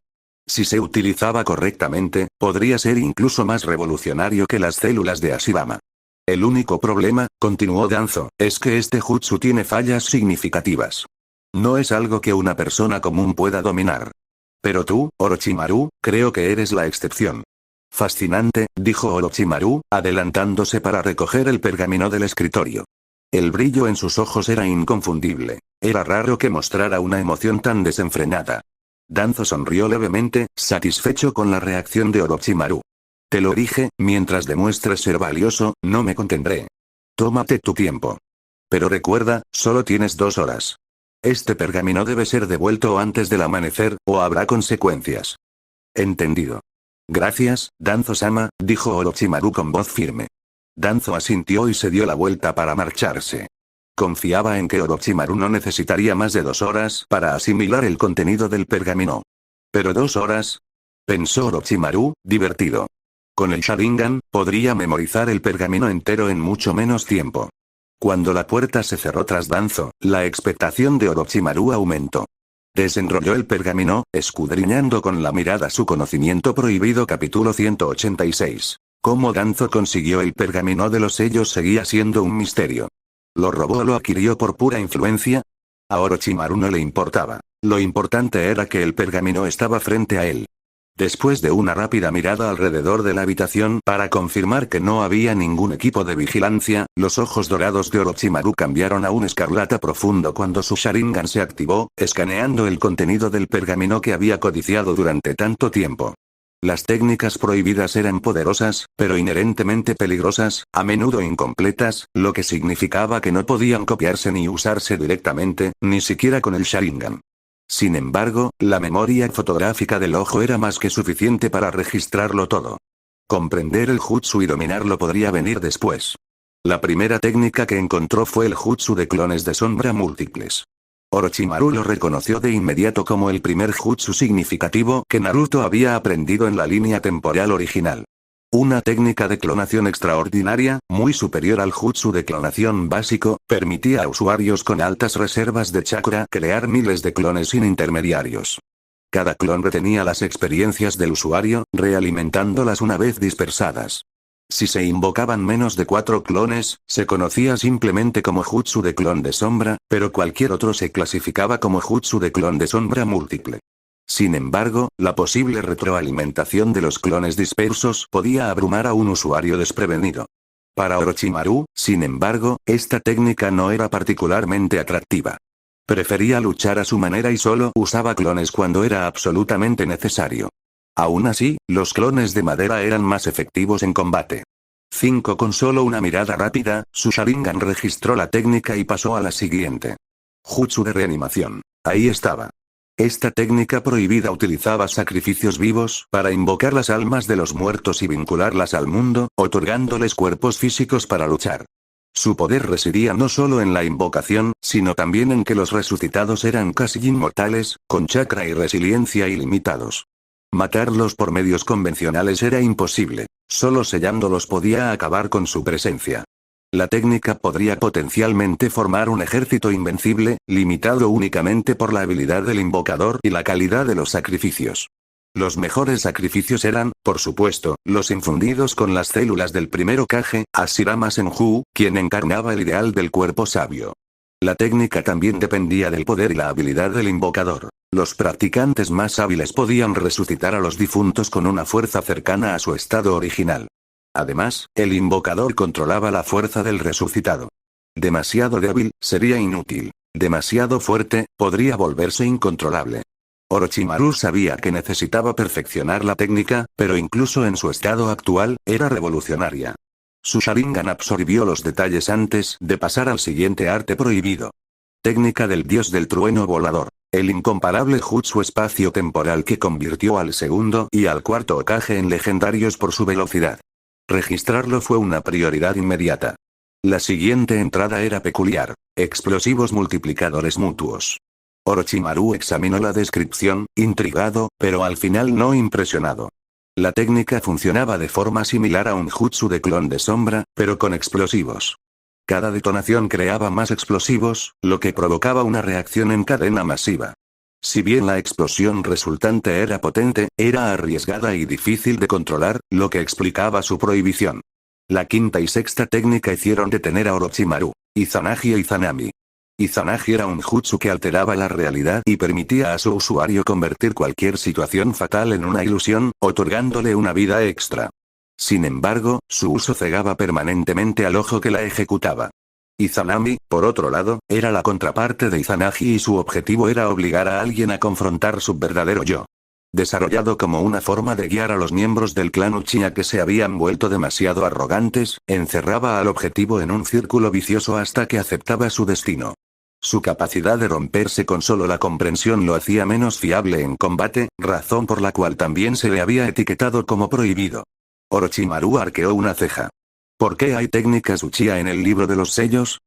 Si se utilizaba correctamente, podría ser incluso más revolucionario que las células de Hashirama. El único problema, continuó Danzo, es que este jutsu tiene fallas significativas. No es algo que una persona común pueda dominar. Pero tú, Orochimaru, creo que eres la excepción. Fascinante, dijo Orochimaru, adelantándose para recoger el pergamino del escritorio. El brillo en sus ojos era inconfundible. Era raro que mostrara una emoción tan desenfrenada. Danzo sonrió levemente, satisfecho con la reacción de Orochimaru. Te lo dije, mientras demuestres ser valioso, no me contendré. Tómate tu tiempo. Pero recuerda, solo tienes 2 horas. Este pergamino debe ser devuelto antes del amanecer, o habrá consecuencias. Entendido. Gracias, Danzo-sama, dijo Orochimaru con voz firme. Danzo asintió y se dio la vuelta para marcharse. Confiaba en que Orochimaru no necesitaría más de 2 horas para asimilar el contenido del pergamino. ¿Pero 2 horas? Pensó Orochimaru, divertido. Con el Sharingan, podría memorizar el pergamino entero en mucho menos tiempo. Cuando la puerta se cerró tras Danzo, la expectación de Orochimaru aumentó. Desenrolló el pergamino, escudriñando con la mirada su conocimiento prohibido. Capítulo 186. Cómo Danzo consiguió el pergamino de los sellos seguía siendo un misterio. ¿Lo robó o lo adquirió por pura influencia? A Orochimaru no le importaba. Lo importante era que el pergamino estaba frente a él. Después de una rápida mirada alrededor de la habitación para confirmar que no había ningún equipo de vigilancia, los ojos dorados de Orochimaru cambiaron a un escarlata profundo cuando su Sharingan se activó, escaneando el contenido del pergamino que había codiciado durante tanto tiempo. Las técnicas prohibidas eran poderosas, pero inherentemente peligrosas, a menudo incompletas, lo que significaba que no podían copiarse ni usarse directamente, ni siquiera con el Sharingan. Sin embargo, la memoria fotográfica del ojo era más que suficiente para registrarlo todo. Comprender el jutsu y dominarlo podría venir después. La primera técnica que encontró fue el jutsu de clones de sombra múltiples. Orochimaru lo reconoció de inmediato como el primer jutsu significativo que Naruto había aprendido en la línea temporal original. Una técnica de clonación extraordinaria, muy superior al jutsu de clonación básico, permitía a usuarios con altas reservas de chakra crear miles de clones sin intermediarios. Cada clon retenía las experiencias del usuario, realimentándolas una vez dispersadas. Si se invocaban menos de 4 clones, se conocía simplemente como jutsu de clon de sombra, pero cualquier otro se clasificaba como jutsu de clon de sombra múltiple. Sin embargo, la posible retroalimentación de los clones dispersos podía abrumar a un usuario desprevenido. Para Orochimaru, sin embargo, esta técnica no era particularmente atractiva. Prefería luchar a su manera y solo usaba clones cuando era absolutamente necesario. Aún así, los clones de madera eran más efectivos en combate. 5 Con solo una mirada rápida, su Sharingan registró la técnica y pasó a la siguiente. Jutsu de reanimación. Ahí estaba. Esta técnica prohibida utilizaba sacrificios vivos para invocar las almas de los muertos y vincularlas al mundo, otorgándoles cuerpos físicos para luchar. Su poder residía no solo en la invocación, sino también en que los resucitados eran casi inmortales, con chakra y resiliencia ilimitados. Matarlos por medios convencionales era imposible, solo sellándolos podía acabar con su presencia. La técnica podría potencialmente formar un ejército invencible, limitado únicamente por la habilidad del invocador y la calidad de los sacrificios. Los mejores sacrificios eran, por supuesto, los infundidos con las células del primer Hokage, Hashirama Senju, quien encarnaba el ideal del cuerpo sabio. La técnica también dependía del poder y la habilidad del invocador. Los practicantes más hábiles podían resucitar a los difuntos con una fuerza cercana a su estado original. Además, el invocador controlaba la fuerza del resucitado. Demasiado débil, sería inútil. Demasiado fuerte, podría volverse incontrolable. Orochimaru sabía que necesitaba perfeccionar la técnica, pero incluso en su estado actual, era revolucionaria. Su Sharingan absorbió los detalles antes de pasar al siguiente arte prohibido. Técnica del dios del trueno volador. El incomparable jutsu espacio-temporal que convirtió al segundo y al cuarto Hokage en legendarios por su velocidad. Registrarlo fue una prioridad inmediata. La siguiente entrada era peculiar. Explosivos multiplicadores mutuos. Orochimaru examinó la descripción, intrigado, pero al final no impresionado. La técnica funcionaba de forma similar a un jutsu de clon de sombra, pero con explosivos. Cada detonación creaba más explosivos, lo que provocaba una reacción en cadena masiva. Si bien la explosión resultante era potente, era arriesgada y difícil de controlar, lo que explicaba su prohibición. La quinta y sexta técnica hicieron detener a Orochimaru. Izanagi e Izanami. Izanagi era un jutsu que alteraba la realidad y permitía a su usuario convertir cualquier situación fatal en una ilusión, otorgándole una vida extra. Sin embargo, su uso cegaba permanentemente al ojo que la ejecutaba. Izanami, por otro lado, era la contraparte de Izanagi y su objetivo era obligar a alguien a confrontar su verdadero yo. Desarrollado como una forma de guiar a los miembros del clan Uchiha que se habían vuelto demasiado arrogantes, encerraba al objetivo en un círculo vicioso hasta que aceptaba su destino. Su capacidad de romperse con solo la comprensión lo hacía menos fiable en combate, razón por la cual también se le había etiquetado como prohibido. Orochimaru arqueó una ceja. ¿Por qué hay técnicas Uchiha en el libro de los sellos?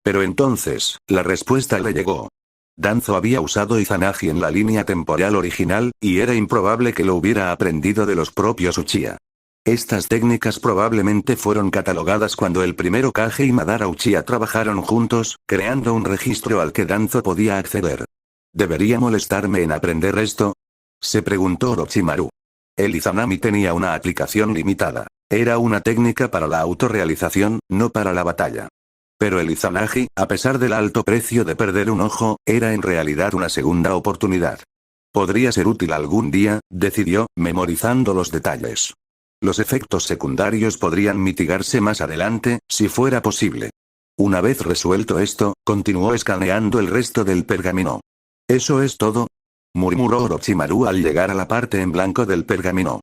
Pero entonces, la respuesta le llegó. Danzo había usado Izanagi en la línea temporal original, y era improbable que lo hubiera aprendido de los propios Uchiha. Estas técnicas probablemente fueron catalogadas cuando el primer Hokage y Madara Uchiha trabajaron juntos, creando un registro al que Danzo podía acceder. ¿Debería molestarme en aprender esto?, se preguntó Orochimaru. El Izanami tenía una aplicación limitada. Era una técnica para la autorrealización, no para la batalla. Pero el Izanagi, a pesar del alto precio de perder un ojo, era en realidad una segunda oportunidad. Podría ser útil algún día, decidió, memorizando los detalles. Los efectos secundarios podrían mitigarse más adelante, si fuera posible. Una vez resuelto esto, continuó escaneando el resto del pergamino. ¿Eso es todo?, murmuró Orochimaru al llegar a la parte en blanco del pergamino.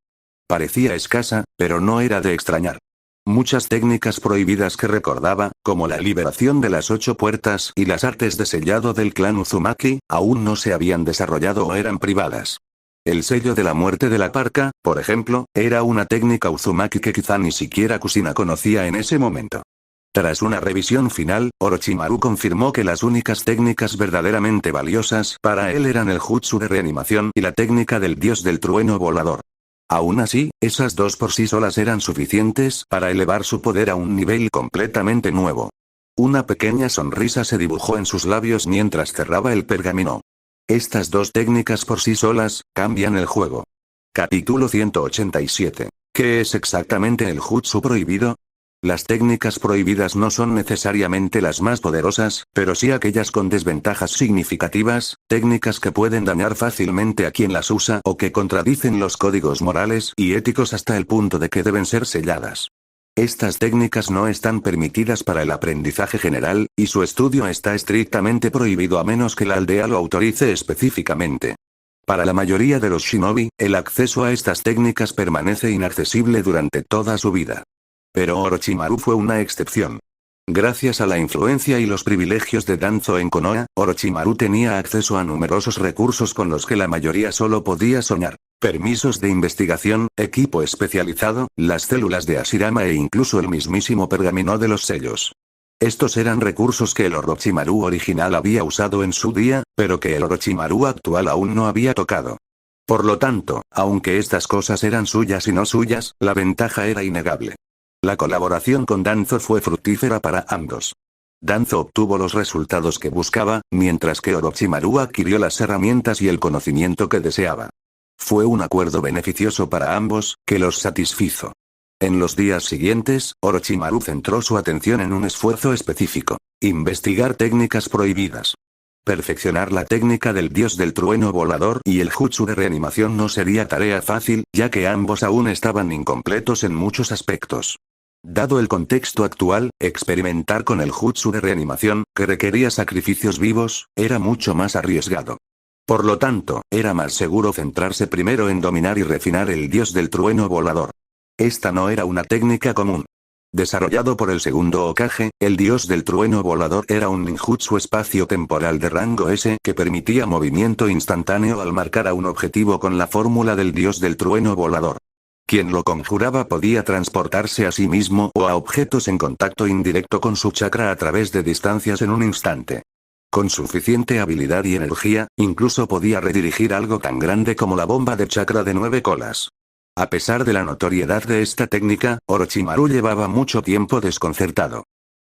Parecía escasa, pero no era de extrañar. Muchas técnicas prohibidas que recordaba, como la liberación de las 8 puertas y las artes de sellado del clan Uzumaki, aún no se habían desarrollado o eran privadas. El sello de la muerte de la parca, por ejemplo, era una técnica Uzumaki que quizá ni siquiera Kushina conocía en ese momento. Tras una revisión final, Orochimaru confirmó que las únicas técnicas verdaderamente valiosas para él eran el jutsu de reanimación y la técnica del dios del trueno volador. Aún así, esas dos por sí solas eran suficientes para elevar su poder a un nivel completamente nuevo. Una pequeña sonrisa se dibujó en sus labios mientras cerraba el pergamino. Estas dos técnicas por sí solas, cambian el juego. Capítulo 187. ¿Qué es exactamente el jutsu prohibido? Las técnicas prohibidas no son necesariamente las más poderosas, pero sí aquellas con desventajas significativas, técnicas que pueden dañar fácilmente a quien las usa o que contradicen los códigos morales y éticos hasta el punto de que deben ser selladas. Estas técnicas no están permitidas para el aprendizaje general, y su estudio está estrictamente prohibido a menos que la aldea lo autorice específicamente. Para la mayoría de los shinobi, el acceso a estas técnicas permanece inaccesible durante toda su vida. Pero Orochimaru fue una excepción. Gracias a la influencia y los privilegios de Danzo en Konoha, Orochimaru tenía acceso a numerosos recursos con los que la mayoría solo podía soñar. Permisos de investigación, equipo especializado, las células de Hashirama e incluso el mismísimo pergamino de los sellos. Estos eran recursos que el Orochimaru original había usado en su día, pero que el Orochimaru actual aún no había tocado. Por lo tanto, aunque estas cosas eran suyas y no suyas, la ventaja era innegable. La colaboración con Danzo fue fructífera para ambos. Danzo obtuvo los resultados que buscaba, mientras que Orochimaru adquirió las herramientas y el conocimiento que deseaba. Fue un acuerdo beneficioso para ambos, que los satisfizo. En los días siguientes, Orochimaru centró su atención en un esfuerzo específico: investigar técnicas prohibidas. Perfeccionar la técnica del dios del trueno volador y el jutsu de reanimación no sería tarea fácil, ya que ambos aún estaban incompletos en muchos aspectos. Dado el contexto actual, experimentar con el jutsu de reanimación, que requería sacrificios vivos, era mucho más arriesgado. Por lo tanto, era más seguro centrarse primero en dominar y refinar el dios del trueno volador. Esta no era una técnica común. Desarrollado por el segundo Hokage, el dios del trueno volador era un ninjutsu espacio-temporal de rango S que permitía movimiento instantáneo al marcar a un objetivo con la fórmula del dios del trueno volador. Quien lo conjuraba podía transportarse a sí mismo o a objetos en contacto indirecto con su chakra a través de distancias en un instante. Con suficiente habilidad y energía, incluso podía redirigir algo tan grande como la bomba de chakra de 9 colas. A pesar de la notoriedad de esta técnica, Orochimaru llevaba mucho tiempo desconcertado.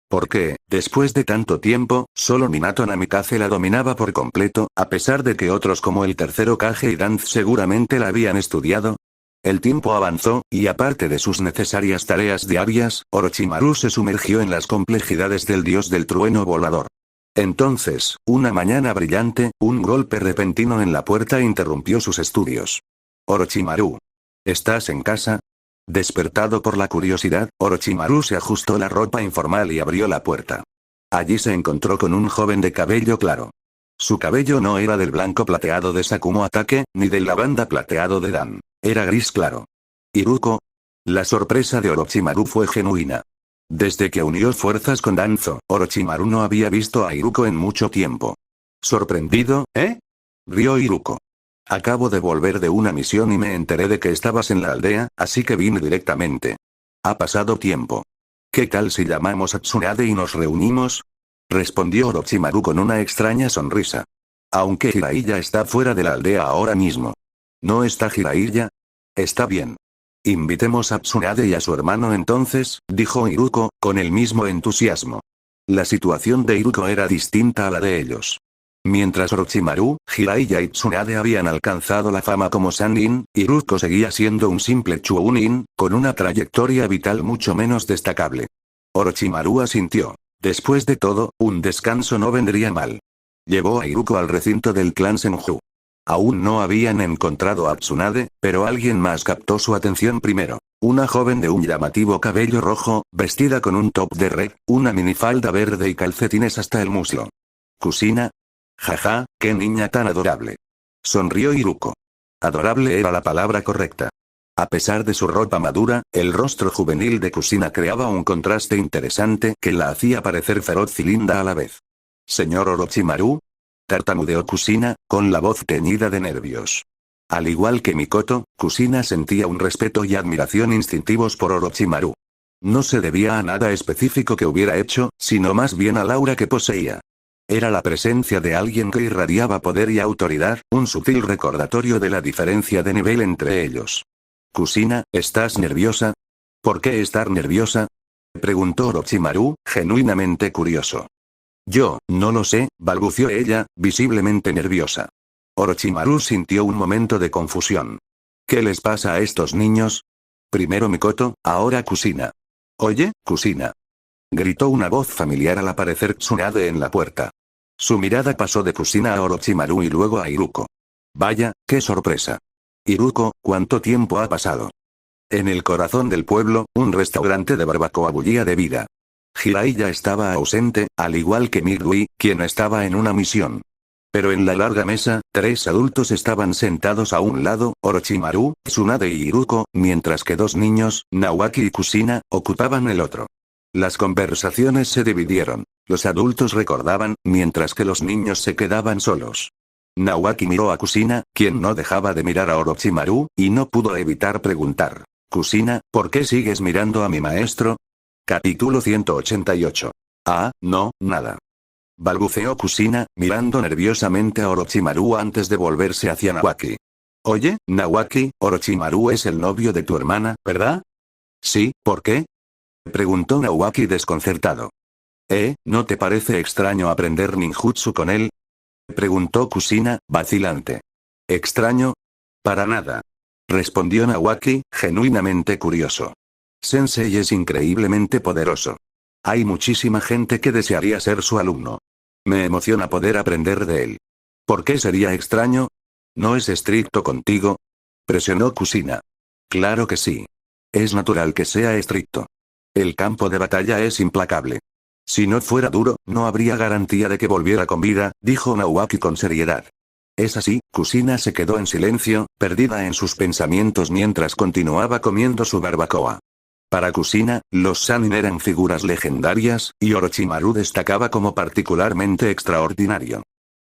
¿Por qué, después de tanto tiempo, solo Minato Namikaze la dominaba por completo, a pesar de que otros como el tercer Hokage y Danzo seguramente la habían estudiado? El tiempo avanzó, y aparte de sus necesarias tareas diarias, Orochimaru se sumergió en las complejidades del dios del trueno volador. Entonces, una mañana brillante, un golpe repentino en la puerta interrumpió sus estudios. Orochimaru. ¿Estás en casa? Despertado por la curiosidad, Orochimaru se ajustó la ropa informal y abrió la puerta. Allí se encontró con un joven de cabello claro. Su cabello no era del blanco plateado de Sakumo Atake, ni del lavanda plateado de Dan. Era gris claro. ¿Iruko? La sorpresa de Orochimaru fue genuina. Desde que unió fuerzas con Danzo, Orochimaru no había visto a Iruko en mucho tiempo. ¿Sorprendido, eh? Rió Iruko. Acabo de volver de una misión y me enteré de que estabas en la aldea, así que vine directamente. Ha pasado tiempo. ¿Qué tal si llamamos a Tsunade y nos reunimos? Respondió Orochimaru con una extraña sonrisa. Aunque Jiraiya está fuera de la aldea ahora mismo. ¿No está Jiraiya? Está bien. Invitemos a Tsunade y a su hermano entonces, dijo Iruko, con el mismo entusiasmo. La situación de Iruko era distinta a la de ellos. Mientras Orochimaru, Jiraiya y Tsunade habían alcanzado la fama como Sannin, Iruko seguía siendo un simple Chunin, con una trayectoria vital mucho menos destacable. Orochimaru asintió. Después de todo, un descanso no vendría mal. Llevó a Iruko al recinto del clan Senju. Aún no habían encontrado a Tsunade, pero alguien más captó su atención primero. Una joven de un llamativo cabello rojo, vestida con un top de red, una minifalda verde y calcetines hasta el muslo. Kusina. Jaja, qué niña tan adorable. Sonrió Iruko. Adorable era la palabra correcta. A pesar de su ropa madura, el rostro juvenil de Kusina creaba un contraste interesante que la hacía parecer feroz y linda a la vez. Señor Orochimaru. Tartamudeó Kusina, con la voz teñida de nervios. Al igual que Mikoto, Kusina sentía un respeto y admiración instintivos por Orochimaru. No se debía a nada específico que hubiera hecho, sino más bien al aura que poseía. Era la presencia de alguien que irradiaba poder y autoridad, un sutil recordatorio de la diferencia de nivel entre ellos. Kusina, ¿estás nerviosa? ¿Por qué estar nerviosa? Preguntó Orochimaru, genuinamente curioso. Yo, no lo sé, balbuceó ella, visiblemente nerviosa. Orochimaru sintió un momento de confusión. ¿Qué les pasa a estos niños? Primero Mikoto, ahora Kusina. Oye, Kusina. Gritó una voz familiar al aparecer Tsunade en la puerta. Su mirada pasó de Kusina a Orochimaru y luego a Iruko. Vaya, qué sorpresa. Iruko, ¿cuánto tiempo ha pasado? En el corazón del pueblo, un restaurante de barbacoa bullía de vida. Jiraiya estaba ausente, al igual que Midway, quien estaba en una misión. Pero en la larga mesa, 3 adultos estaban sentados a un lado, Orochimaru, Tsunade y Iruko, mientras que 2 niños, Nawaki y Kusina, ocupaban el otro. Las conversaciones se dividieron. Los adultos recordaban, mientras que los niños se quedaban solos. Nawaki miró a Kusina, quien no dejaba de mirar a Orochimaru, y no pudo evitar preguntar. Kusina, ¿por qué sigues mirando a mi maestro? Capítulo 188. Ah, no, nada. Balbuceó Kusina, mirando nerviosamente a Orochimaru antes de volverse hacia Nawaki. Oye, Nawaki, Orochimaru es el novio de tu hermana, ¿verdad? Sí, ¿por qué? Preguntó Nawaki desconcertado. ¿No te parece extraño aprender ninjutsu con él? Preguntó Kusina, vacilante. ¿Extraño? Para nada. Respondió Nawaki, genuinamente curioso. Sensei es increíblemente poderoso. Hay muchísima gente que desearía ser su alumno. Me emociona poder aprender de él. ¿Por qué sería extraño? ¿No es estricto contigo? Presionó Kusina. Claro que sí. Es natural que sea estricto. El campo de batalla es implacable. Si no fuera duro, no habría garantía de que volviera con vida, dijo Nawaki con seriedad. Es así, Kusina se quedó en silencio, perdida en sus pensamientos mientras continuaba comiendo su barbacoa. Para Kusina, los Sannin eran figuras legendarias, y Orochimaru destacaba como particularmente extraordinario.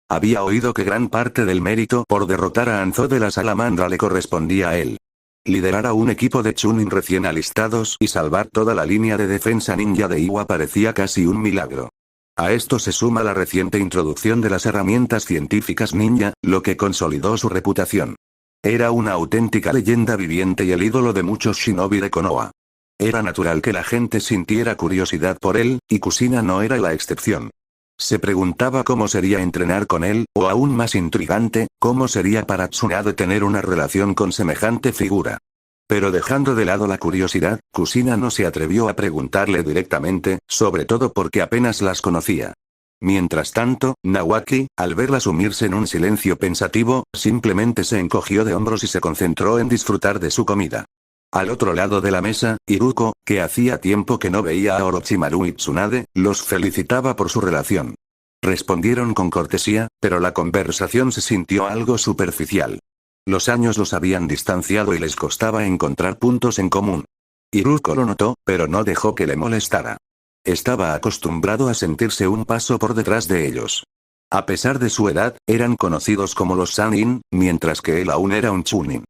Había oído que gran parte del mérito por derrotar a Anzo de la Salamandra le correspondía a él. Liderar a un equipo de Chunin recién alistados y salvar toda la línea de defensa ninja de Iwa parecía casi un milagro. A esto se suma la reciente introducción de las herramientas científicas ninja, lo que consolidó su reputación. Era una auténtica leyenda viviente y el ídolo de muchos shinobi de Konoha. Era natural que la gente sintiera curiosidad por él, y Kusina no era la excepción. Se preguntaba cómo sería entrenar con él, o aún más intrigante, cómo sería para Tsunade tener una relación con semejante figura. Pero dejando de lado la curiosidad, Kusina no se atrevió a preguntarle directamente, sobre todo porque apenas las conocía. Mientras tanto, Nawaki, al verla sumirse en un silencio pensativo, simplemente se encogió de hombros y se concentró en disfrutar de su comida. Al otro lado de la mesa, Iruko, que hacía tiempo que no veía a Orochimaru y Tsunade, los felicitaba por su relación. Respondieron con cortesía, pero la conversación se sintió algo superficial. Los años los habían distanciado y les costaba encontrar puntos en común. Iruko lo notó, pero no dejó que le molestara. Estaba acostumbrado a sentirse un paso por detrás de ellos. A pesar de su edad, eran conocidos como los Sannin, mientras que él aún era un Chunin.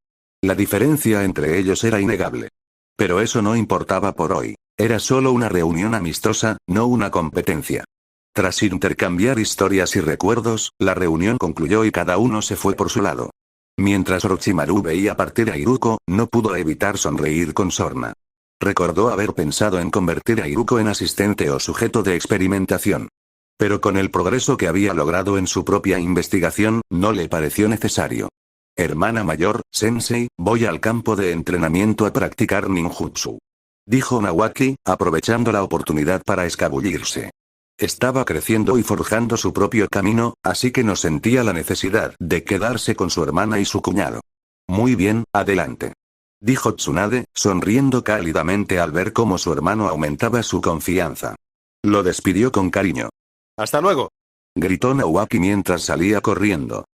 La diferencia entre ellos era innegable. Pero eso no importaba por hoy. Era solo una reunión amistosa, no una competencia. Tras intercambiar historias y recuerdos, la reunión concluyó y cada uno se fue por su lado. Mientras Orochimaru veía partir a Iruko, no pudo evitar sonreír con sorna. Recordó haber pensado en convertir a Iruko en asistente o sujeto de experimentación. Pero con el progreso que había logrado en su propia investigación, no le pareció necesario. Hermana mayor, Sensei, voy al campo de entrenamiento a practicar ninjutsu. Dijo Nawaki, aprovechando la oportunidad para escabullirse. Estaba creciendo y forjando su propio camino, así que no sentía la necesidad de quedarse con su hermana y su cuñado. Muy bien, adelante. Dijo Tsunade, sonriendo cálidamente al ver cómo su hermano aumentaba su confianza. Lo despidió con cariño. ¡Hasta luego! Gritó Nawaki mientras salía corriendo.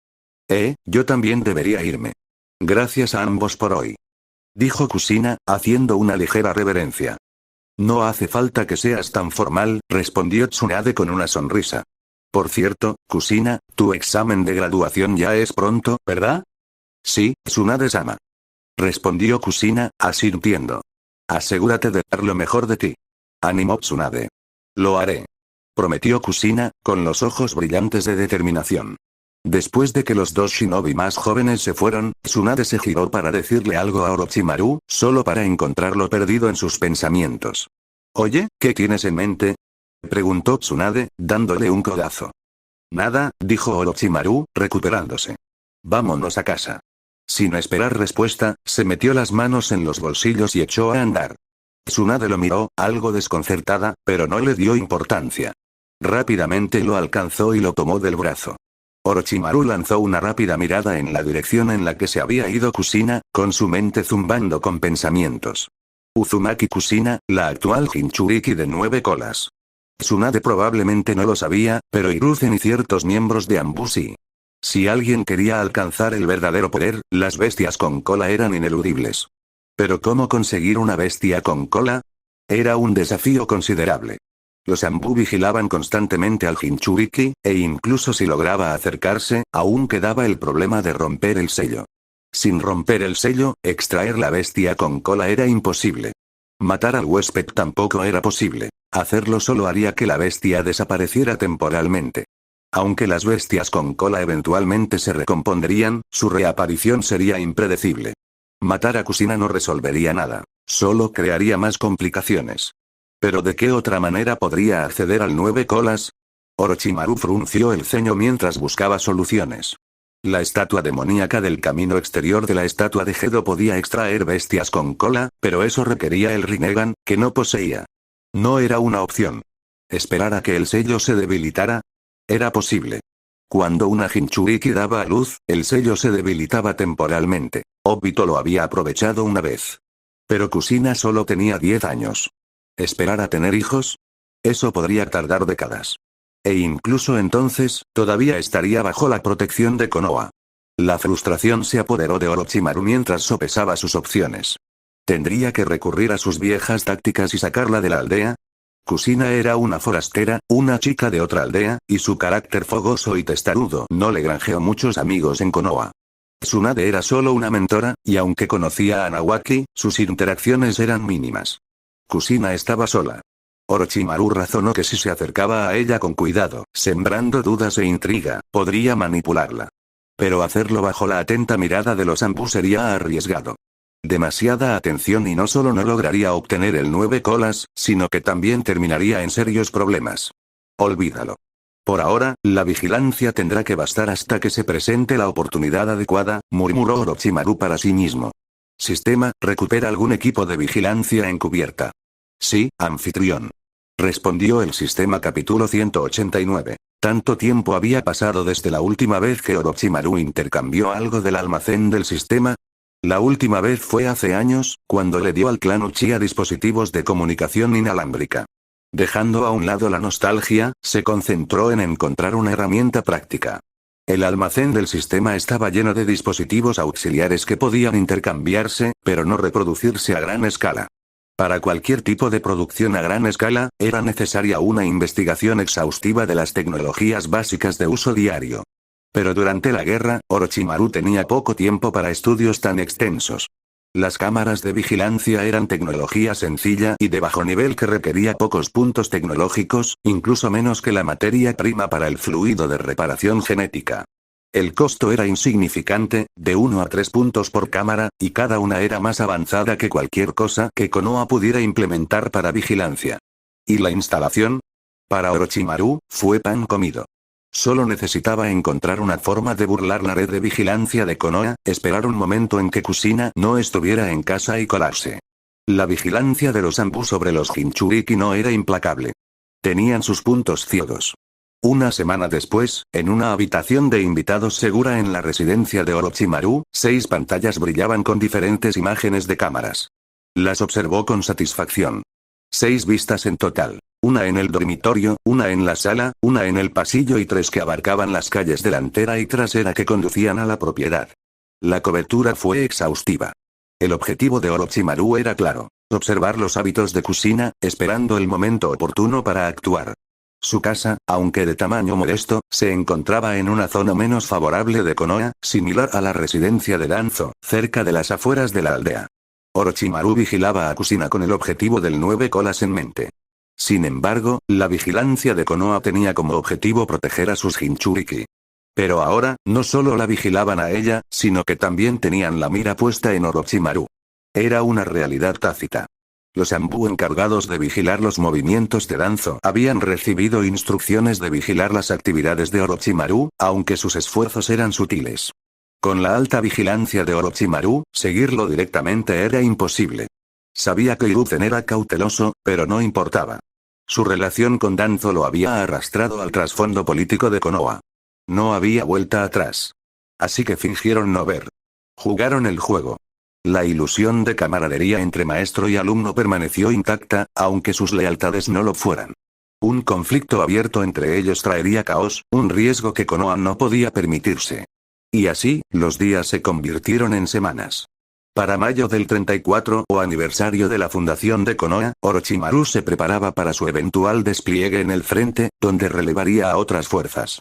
Yo también debería irme. Gracias a ambos por hoy. Dijo Kushina, haciendo una ligera reverencia. No hace falta que seas tan formal, respondió Tsunade con una sonrisa. Por cierto, Kushina, tu examen de graduación ya es pronto, ¿verdad? Sí, Tsunade-sama. Respondió Kushina, asintiendo. Asegúrate de dar lo mejor de ti. Animó Tsunade. Lo haré. Prometió Kushina, con los ojos brillantes de determinación. Después de que los dos shinobi más jóvenes se fueron, Tsunade se giró para decirle algo a Orochimaru, solo para encontrarlo perdido en sus pensamientos. Oye, ¿qué tienes en mente? Preguntó Tsunade, dándole un codazo. Nada, dijo Orochimaru, recuperándose. Vámonos a casa. Sin esperar respuesta, se metió las manos en los bolsillos y echó a andar. Tsunade lo miró, algo desconcertada, pero no le dio importancia. Rápidamente lo alcanzó y lo tomó del brazo. Orochimaru lanzó una rápida mirada en la dirección en la que se había ido Kushina, con su mente zumbando con pensamientos. Uzumaki Kushina, la actual Jinchuriki de 9 colas. Tsunade probablemente no lo sabía, pero Hiruzen y ciertos miembros de Anbu sí. Si alguien quería alcanzar el verdadero poder, las bestias con cola eran ineludibles. Pero ¿cómo conseguir una bestia con cola? Era un desafío considerable. Los Anbu vigilaban constantemente al Jinchuriki, e incluso si lograba acercarse, aún quedaba el problema de romper el sello. Sin romper el sello, extraer la bestia con cola era imposible. Matar al huésped tampoco era posible. Hacerlo solo haría que la bestia desapareciera temporalmente. Aunque las bestias con cola eventualmente se recompondrían, su reaparición sería impredecible. Matar a Kushina no resolvería nada, solo crearía más complicaciones. ¿Pero de qué otra manera podría acceder al 9 colas? Orochimaru frunció el ceño mientras buscaba soluciones. La estatua demoníaca del camino exterior de la estatua de Gedo podía extraer bestias con cola, pero eso requería el Rinnegan, que no poseía. No era una opción. ¿Esperar a que el sello se debilitara? Era posible. Cuando una Jinchuriki daba a luz, el sello se debilitaba temporalmente. Obito lo había aprovechado una vez. Pero Kushina solo tenía 10 años. ¿Esperar a tener hijos? Eso podría tardar décadas. E incluso entonces, todavía estaría bajo la protección de Konoha. La frustración se apoderó de Orochimaru mientras sopesaba sus opciones. ¿Tendría que recurrir a sus viejas tácticas y sacarla de la aldea? Kushina era una forastera, una chica de otra aldea, y su carácter fogoso y testarudo no le granjeó muchos amigos en Konoha. Tsunade era solo una mentora, y aunque conocía a Nawaki, sus interacciones eran mínimas. Kushina estaba sola. Orochimaru razonó que si se acercaba a ella con cuidado, sembrando dudas e intriga, podría manipularla. Pero hacerlo bajo la atenta mirada de los Anbu sería arriesgado. Demasiada atención y no solo no lograría obtener el 9 colas, sino que también terminaría en serios problemas. Olvídalo. Por ahora, la vigilancia tendrá que bastar hasta que se presente la oportunidad adecuada, murmuró Orochimaru para sí mismo. Sistema, recupera algún equipo de vigilancia encubierta. Sí, anfitrión. Respondió el sistema capítulo 189. Tanto tiempo había pasado desde la última vez que Orochimaru intercambió algo del almacén del sistema. La última vez fue hace años, cuando le dio al clan Uchiha dispositivos de comunicación inalámbrica. Dejando a un lado la nostalgia, se concentró en encontrar una herramienta práctica. El almacén del sistema estaba lleno de dispositivos auxiliares que podían intercambiarse, pero no reproducirse a gran escala. Para cualquier tipo de producción a gran escala, era necesaria una investigación exhaustiva de las tecnologías básicas de uso diario. Pero durante la guerra, Orochimaru tenía poco tiempo para estudios tan extensos. Las cámaras de vigilancia eran tecnología sencilla y de bajo nivel que requería pocos puntos tecnológicos, incluso menos que la materia prima para el fluido de reparación genética. El costo era insignificante, de 1 a 3 puntos por cámara, y cada una era más avanzada que cualquier cosa que Konoha pudiera implementar para vigilancia. ¿Y la instalación? Para Orochimaru, fue pan comido. Solo necesitaba encontrar una forma de burlar la red de vigilancia de Konoha, esperar un momento en que Kushina no estuviera en casa y colarse. La vigilancia de los Anbu sobre los Jinchuriki no era implacable. Tenían sus puntos ciegos. Una semana después, en una habitación de invitados segura en la residencia de Orochimaru, 6 pantallas brillaban con diferentes imágenes de cámaras. Las observó con satisfacción. 6 vistas en total. Una en el dormitorio, una en la sala, una en el pasillo y 3 que abarcaban las calles delantera y trasera que conducían a la propiedad. La cobertura fue exhaustiva. El objetivo de Orochimaru era claro: observar los hábitos de Kushina, esperando el momento oportuno para actuar. Su casa, aunque de tamaño modesto, se encontraba en una zona menos favorable de Konoha, similar a la residencia de Danzo, cerca de las afueras de la aldea. Orochimaru vigilaba a Kushina con el objetivo del 9 colas en mente. Sin embargo, la vigilancia de Konoha tenía como objetivo proteger a sus Jinchuriki. Pero ahora, no solo la vigilaban a ella, sino que también tenían la mira puesta en Orochimaru. Era una realidad tácita. Los Anbu encargados de vigilar los movimientos de Danzo habían recibido instrucciones de vigilar las actividades de Orochimaru, aunque sus esfuerzos eran sutiles. Con la alta vigilancia de Orochimaru, seguirlo directamente era imposible. Sabía que Hiruzen era cauteloso, pero no importaba. Su relación con Danzo lo había arrastrado al trasfondo político de Konoha. No había vuelta atrás. Así que fingieron no ver. Jugaron el juego. La ilusión de camaradería entre maestro y alumno permaneció intacta, aunque sus lealtades no lo fueran. Un conflicto abierto entre ellos traería caos, un riesgo que Konoha no podía permitirse. Y así, los días se convirtieron en semanas. Para mayo del 34 o aniversario de la fundación de Konoha, Orochimaru se preparaba para su eventual despliegue en el frente, donde relevaría a otras fuerzas.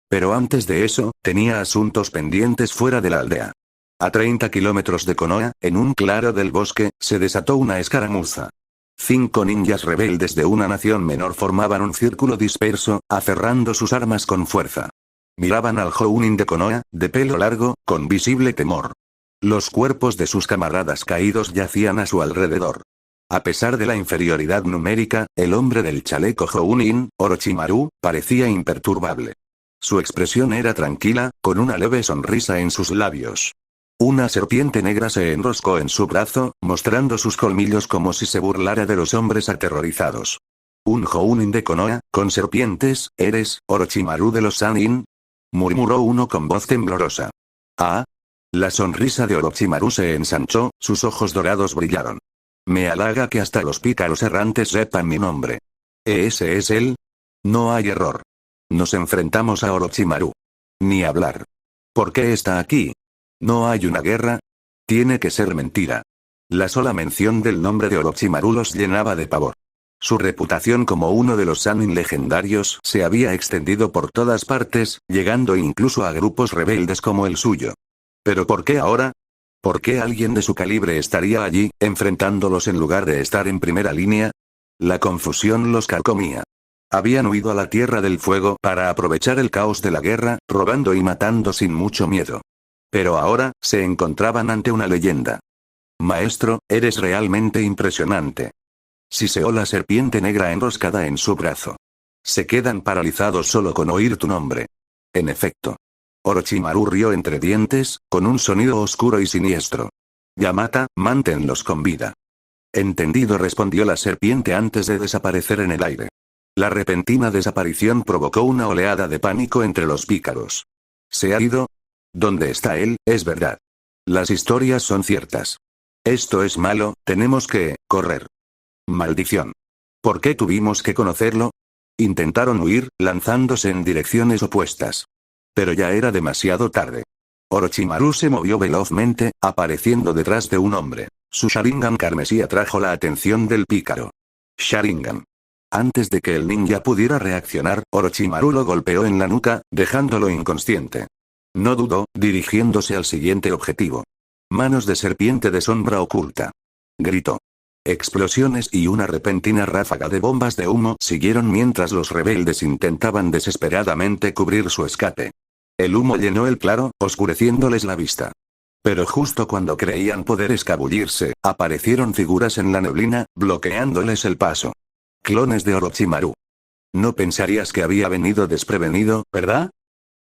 Pero antes de eso, tenía asuntos pendientes fuera de la aldea. A 30 kilómetros de Konoha, en un claro del bosque, se desató una escaramuza. 5 ninjas rebeldes de una nación menor formaban un círculo disperso, aferrando sus armas con fuerza. Miraban al Jounin de Konoha, de pelo largo, con visible temor. Los cuerpos de sus camaradas caídos yacían a su alrededor. A pesar de la inferioridad numérica, el hombre del chaleco Jounin, Orochimaru, parecía imperturbable. Su expresión era tranquila, con una leve sonrisa en sus labios. Una serpiente negra se enroscó en su brazo, mostrando sus colmillos como si se burlara de los hombres aterrorizados. ¿Un Jounin de Konoha, con serpientes, eres, Orochimaru de los Sannin?, murmuró uno con voz temblorosa. ¿Ah? La sonrisa de Orochimaru se ensanchó, sus ojos dorados brillaron. Me halaga que hasta los pícaros errantes sepan mi nombre. ¿Ese es él? No hay error. Nos enfrentamos a Orochimaru. Ni hablar. ¿Por qué está aquí? ¿No hay una guerra? Tiene que ser mentira. La sola mención del nombre de Orochimaru los llenaba de pavor. Su reputación como uno de los Sannin legendarios se había extendido por todas partes, llegando incluso a grupos rebeldes como el suyo. ¿Pero por qué ahora? ¿Por qué alguien de su calibre estaría allí, enfrentándolos en lugar de estar en primera línea? La confusión los carcomía. Habían huido a la Tierra del Fuego para aprovechar el caos de la guerra, robando y matando sin mucho miedo. Pero ahora, se encontraban ante una leyenda. Maestro, eres realmente impresionante. Siseó la serpiente negra enroscada en su brazo. Se quedan paralizados solo con oír tu nombre. En efecto. Orochimaru rió entre dientes, con un sonido oscuro y siniestro. Yamata, manténlos con vida. Entendido, respondió la serpiente antes de desaparecer en el aire. La repentina desaparición provocó una oleada de pánico entre los pícaros. ¿Se ha ido? ¿Dónde está él? Es verdad. Las historias son ciertas. Esto es malo, tenemos que correr. Maldición. ¿Por qué tuvimos que conocerlo? Intentaron huir, lanzándose en direcciones opuestas. Pero ya era demasiado tarde. Orochimaru se movió velozmente, apareciendo detrás de un hombre. Su Sharingan carmesí atrajo la atención del pícaro. Sharingan. Antes de que el ninja pudiera reaccionar, Orochimaru lo golpeó en la nuca, dejándolo inconsciente. No dudó, dirigiéndose al siguiente objetivo. Manos de serpiente de sombra oculta. Gritó. Explosiones y una repentina ráfaga de bombas de humo siguieron mientras los rebeldes intentaban desesperadamente cubrir su escape. El humo llenó el claro, oscureciéndoles la vista. Pero justo cuando creían poder escabullirse, aparecieron figuras en la neblina, bloqueándoles el paso. Clones de Orochimaru. No pensarías que había venido desprevenido, ¿verdad?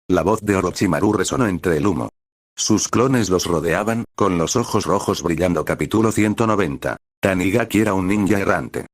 La voz de Orochimaru resonó entre el humo. Sus clones los rodeaban, con los ojos rojos brillando. Capítulo 190. Tanigaki era un ninja errante.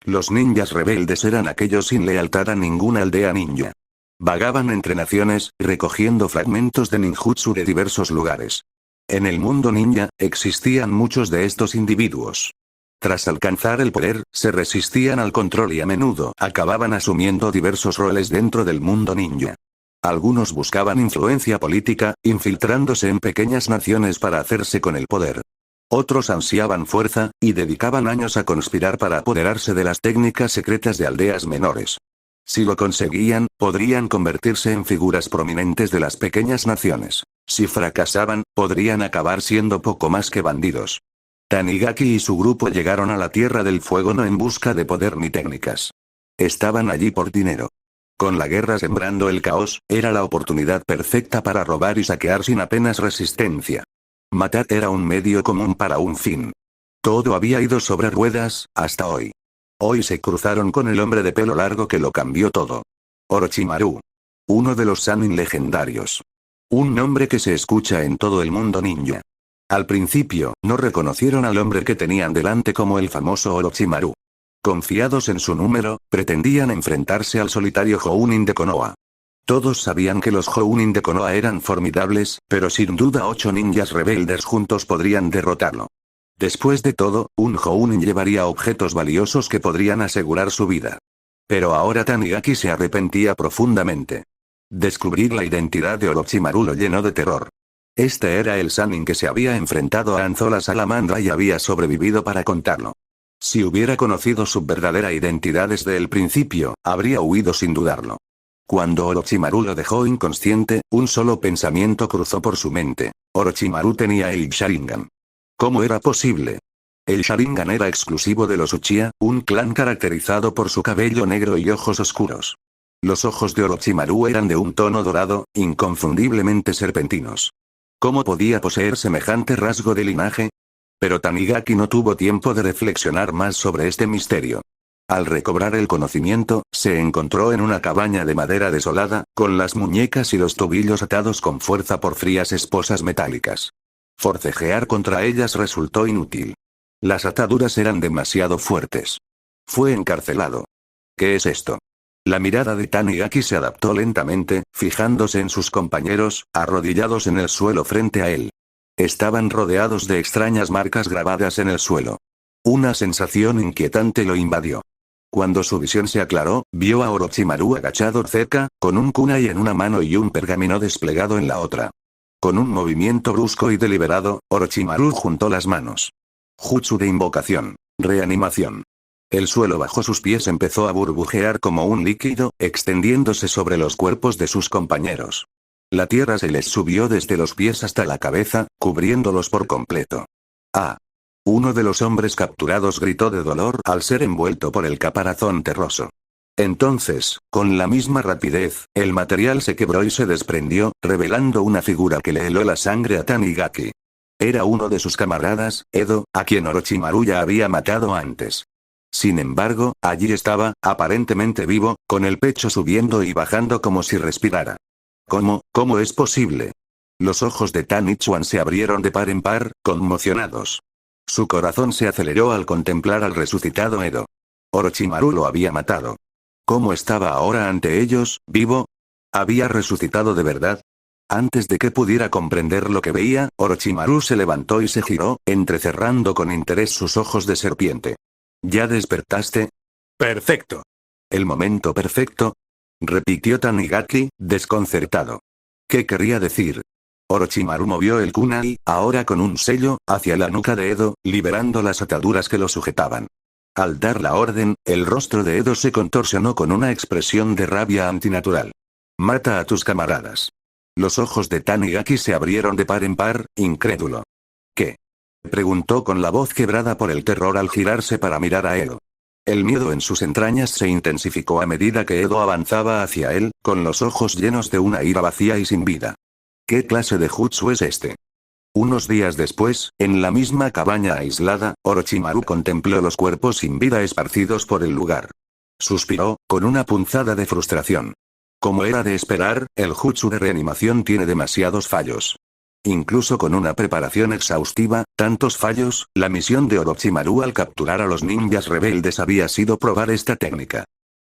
Los ninjas rebeldes eran aquellos sin lealtad a ninguna aldea ninja. Vagaban entre naciones, recogiendo fragmentos de ninjutsu de diversos lugares. En el mundo ninja, existían muchos de estos individuos. Tras alcanzar el poder, se resistían al control y a menudo acababan asumiendo diversos roles dentro del mundo ninja. Algunos buscaban influencia política, infiltrándose en pequeñas naciones para hacerse con el poder. Otros ansiaban fuerza, y dedicaban años a conspirar para apoderarse de las técnicas secretas de aldeas menores. Si lo conseguían, podrían convertirse en figuras prominentes de las pequeñas naciones. Si fracasaban, podrían acabar siendo poco más que bandidos. Tanigaki y su grupo llegaron a la Tierra del Fuego no en busca de poder ni técnicas. Estaban allí por dinero. Con la guerra sembrando el caos, era la oportunidad perfecta para robar y saquear sin apenas resistencia. Matar era un medio común para un fin. Todo había ido sobre ruedas, hasta hoy. Hoy se cruzaron con el hombre de pelo largo que lo cambió todo. Orochimaru. Uno de los Sannin legendarios. Un nombre que se escucha en todo el mundo ninja. Al principio, no reconocieron al hombre que tenían delante como el famoso Orochimaru. Confiados en su número, pretendían enfrentarse al solitario Jounin de Konoha. Todos sabían que los Jounin de Konoha eran formidables, pero sin duda 8 ninjas rebeldes juntos podrían derrotarlo. Después de todo, un Jounin llevaría objetos valiosos que podrían asegurar su vida. Pero ahora Tanigaki se arrepentía profundamente. Descubrir la identidad de Orochimaru lo llenó de terror. Este era el Sannin que se había enfrentado a Anzo la salamandra y había sobrevivido para contarlo. Si hubiera conocido su verdadera identidad desde el principio, habría huido sin dudarlo. Cuando Orochimaru lo dejó inconsciente, un solo pensamiento cruzó por su mente. Orochimaru tenía el Sharingan. ¿Cómo era posible? El Sharingan era exclusivo de los Uchiha, un clan caracterizado por su cabello negro y ojos oscuros. Los ojos de Orochimaru eran de un tono dorado, inconfundiblemente serpentinos. ¿Cómo podía poseer semejante rasgo de linaje? Pero Tanigaki no tuvo tiempo de reflexionar más sobre este misterio. Al recobrar el conocimiento, se encontró en una cabaña de madera desolada, con las muñecas y los tobillos atados con fuerza por frías esposas metálicas. Forcejear contra ellas resultó inútil. Las ataduras eran demasiado fuertes. Fue encarcelado. ¿Qué es esto? La mirada de Tanigaki se adaptó lentamente, fijándose en sus compañeros, arrodillados en el suelo frente a él. Estaban rodeados de extrañas marcas grabadas en el suelo. Una sensación inquietante lo invadió. Cuando su visión se aclaró, vio a Orochimaru agachado cerca, con un kunai en una mano y un pergamino desplegado en la otra. Con un movimiento brusco y deliberado, Orochimaru juntó las manos. Jutsu de invocación. Reanimación. El suelo bajo sus pies empezó a burbujear como un líquido, extendiéndose sobre los cuerpos de sus compañeros. La tierra se les subió desde los pies hasta la cabeza, cubriéndolos por completo. ¡Ah! Uno de los hombres capturados gritó de dolor al ser envuelto por el caparazón terroso. Entonces, con la misma rapidez, el material se quebró y se desprendió, revelando una figura que le heló la sangre a Tanigaki. Era uno de sus camaradas, Edo, a quien Orochimaru ya había matado antes. Sin embargo, allí estaba, aparentemente vivo, con el pecho subiendo y bajando como si respirara. ¿Cómo es posible? Los ojos de Tanichuan se abrieron de par en par, conmocionados. Su corazón se aceleró al contemplar al resucitado Edo. Orochimaru lo había matado. ¿Cómo estaba ahora ante ellos, vivo? ¿Había resucitado de verdad? Antes de que pudiera comprender lo que veía, Orochimaru se levantó y se giró, entrecerrando con interés sus ojos de serpiente. ¿Ya despertaste? Perfecto. ¿El momento perfecto? Repitió Tanigaki, desconcertado. ¿Qué querría decir? Orochimaru movió el kunai, ahora con un sello, hacia la nuca de Edo, liberando las ataduras que lo sujetaban. Al dar la orden, el rostro de Edo se contorsionó con una expresión de rabia antinatural. Mata a tus camaradas. Los ojos de Tanigaki se abrieron de par en par, incrédulo. ¿Qué? Preguntó con la voz quebrada por el terror al girarse para mirar a Edo. El miedo en sus entrañas se intensificó a medida que Edo avanzaba hacia él, con los ojos llenos de una ira vacía y sin vida. ¿Qué clase de jutsu es este? Unos días después, en la misma cabaña aislada, Orochimaru contempló los cuerpos sin vida esparcidos por el lugar. Suspiró, con una punzada de frustración. Como era de esperar, el jutsu de reanimación tiene demasiados fallos. Incluso con una preparación exhaustiva, tantos fallos, la misión de Orochimaru al capturar a los ninjas rebeldes había sido probar esta técnica.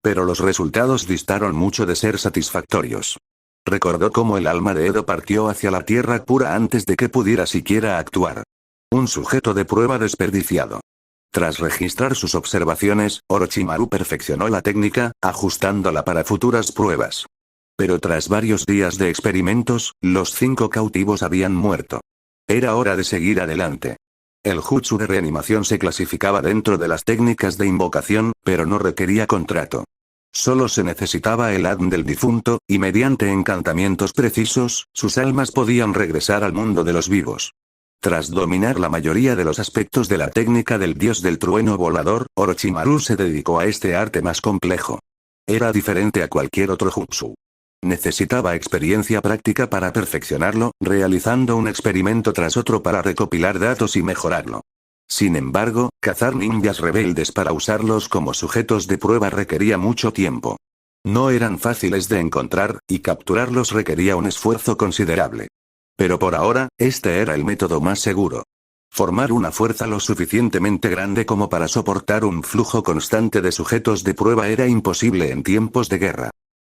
Pero los resultados distaron mucho de ser satisfactorios. Recordó cómo el alma de Edo partió hacia la tierra pura antes de que pudiera siquiera actuar. Un sujeto de prueba desperdiciado. Tras registrar sus observaciones, Orochimaru perfeccionó la técnica, ajustándola para futuras pruebas. Pero tras varios días de experimentos, los 5 cautivos habían muerto. Era hora de seguir adelante. El jutsu de reanimación se clasificaba dentro de las técnicas de invocación, pero no requería contrato. Solo se necesitaba el ADN del difunto, y mediante encantamientos precisos, sus almas podían regresar al mundo de los vivos. Tras dominar la mayoría de los aspectos de la técnica del dios del trueno volador, Orochimaru se dedicó a este arte más complejo. Era diferente a cualquier otro jutsu. Necesitaba experiencia práctica para perfeccionarlo, realizando un experimento tras otro para recopilar datos y mejorarlo. Sin embargo, cazar ninjas rebeldes para usarlos como sujetos de prueba requería mucho tiempo. No eran fáciles de encontrar, y capturarlos requería un esfuerzo considerable. Pero por ahora, este era el método más seguro. Formar una fuerza lo suficientemente grande como para soportar un flujo constante de sujetos de prueba era imposible en tiempos de guerra.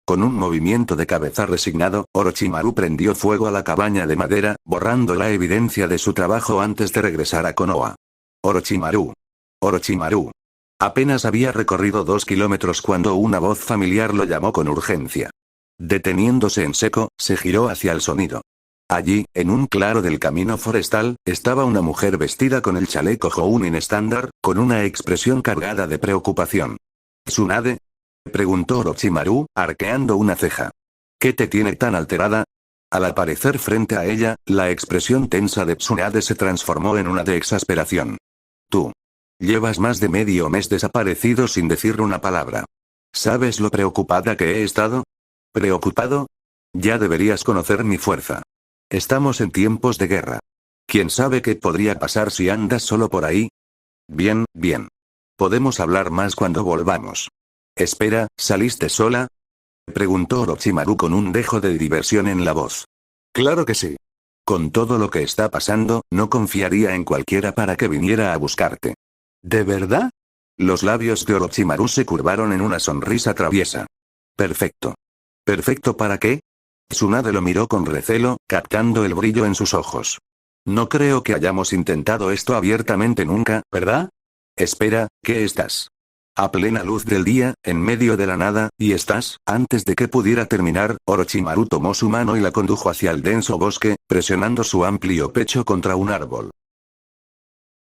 Con un movimiento de cabeza resignado, Orochimaru prendió fuego a la cabaña de madera, borrando la evidencia de su trabajo antes de regresar a Konoha. Orochimaru. Orochimaru. Apenas había recorrido 2 kilómetros cuando una voz familiar lo llamó con urgencia. Deteniéndose en seco, se giró hacia el sonido. Allí, en un claro del camino forestal, estaba una mujer vestida con el chaleco Jounin estándar, con una expresión cargada de preocupación. ¿Tsunade? Preguntó Orochimaru, arqueando una ceja. ¿Qué te tiene tan alterada? Al aparecer frente a ella, la expresión tensa de Tsunade se transformó en una de exasperación. Tú. Llevas más de medio mes desaparecido sin decir una palabra. ¿Sabes lo preocupada que he estado? ¿Preocupado? Ya deberías conocer mi fuerza. Estamos en tiempos de guerra. ¿Quién sabe qué podría pasar si andas solo por ahí? Bien, bien. Podemos hablar más cuando volvamos. Espera, ¿saliste sola? Preguntó Orochimaru con un dejo de diversión en la voz. Claro que sí. Con todo lo que está pasando, no confiaría en cualquiera para que viniera a buscarte. ¿De verdad? Los labios de Orochimaru se curvaron en una sonrisa traviesa. Perfecto. ¿Perfecto para qué? Tsunade lo miró con recelo, captando el brillo en sus ojos. No creo que hayamos intentado esto abiertamente nunca, ¿verdad? Espera, ¿qué estás? A plena luz del día, en medio de la nada, y estás. Antes de que pudiera terminar, Orochimaru tomó su mano y la condujo hacia el denso bosque, presionando su amplio pecho contra un árbol.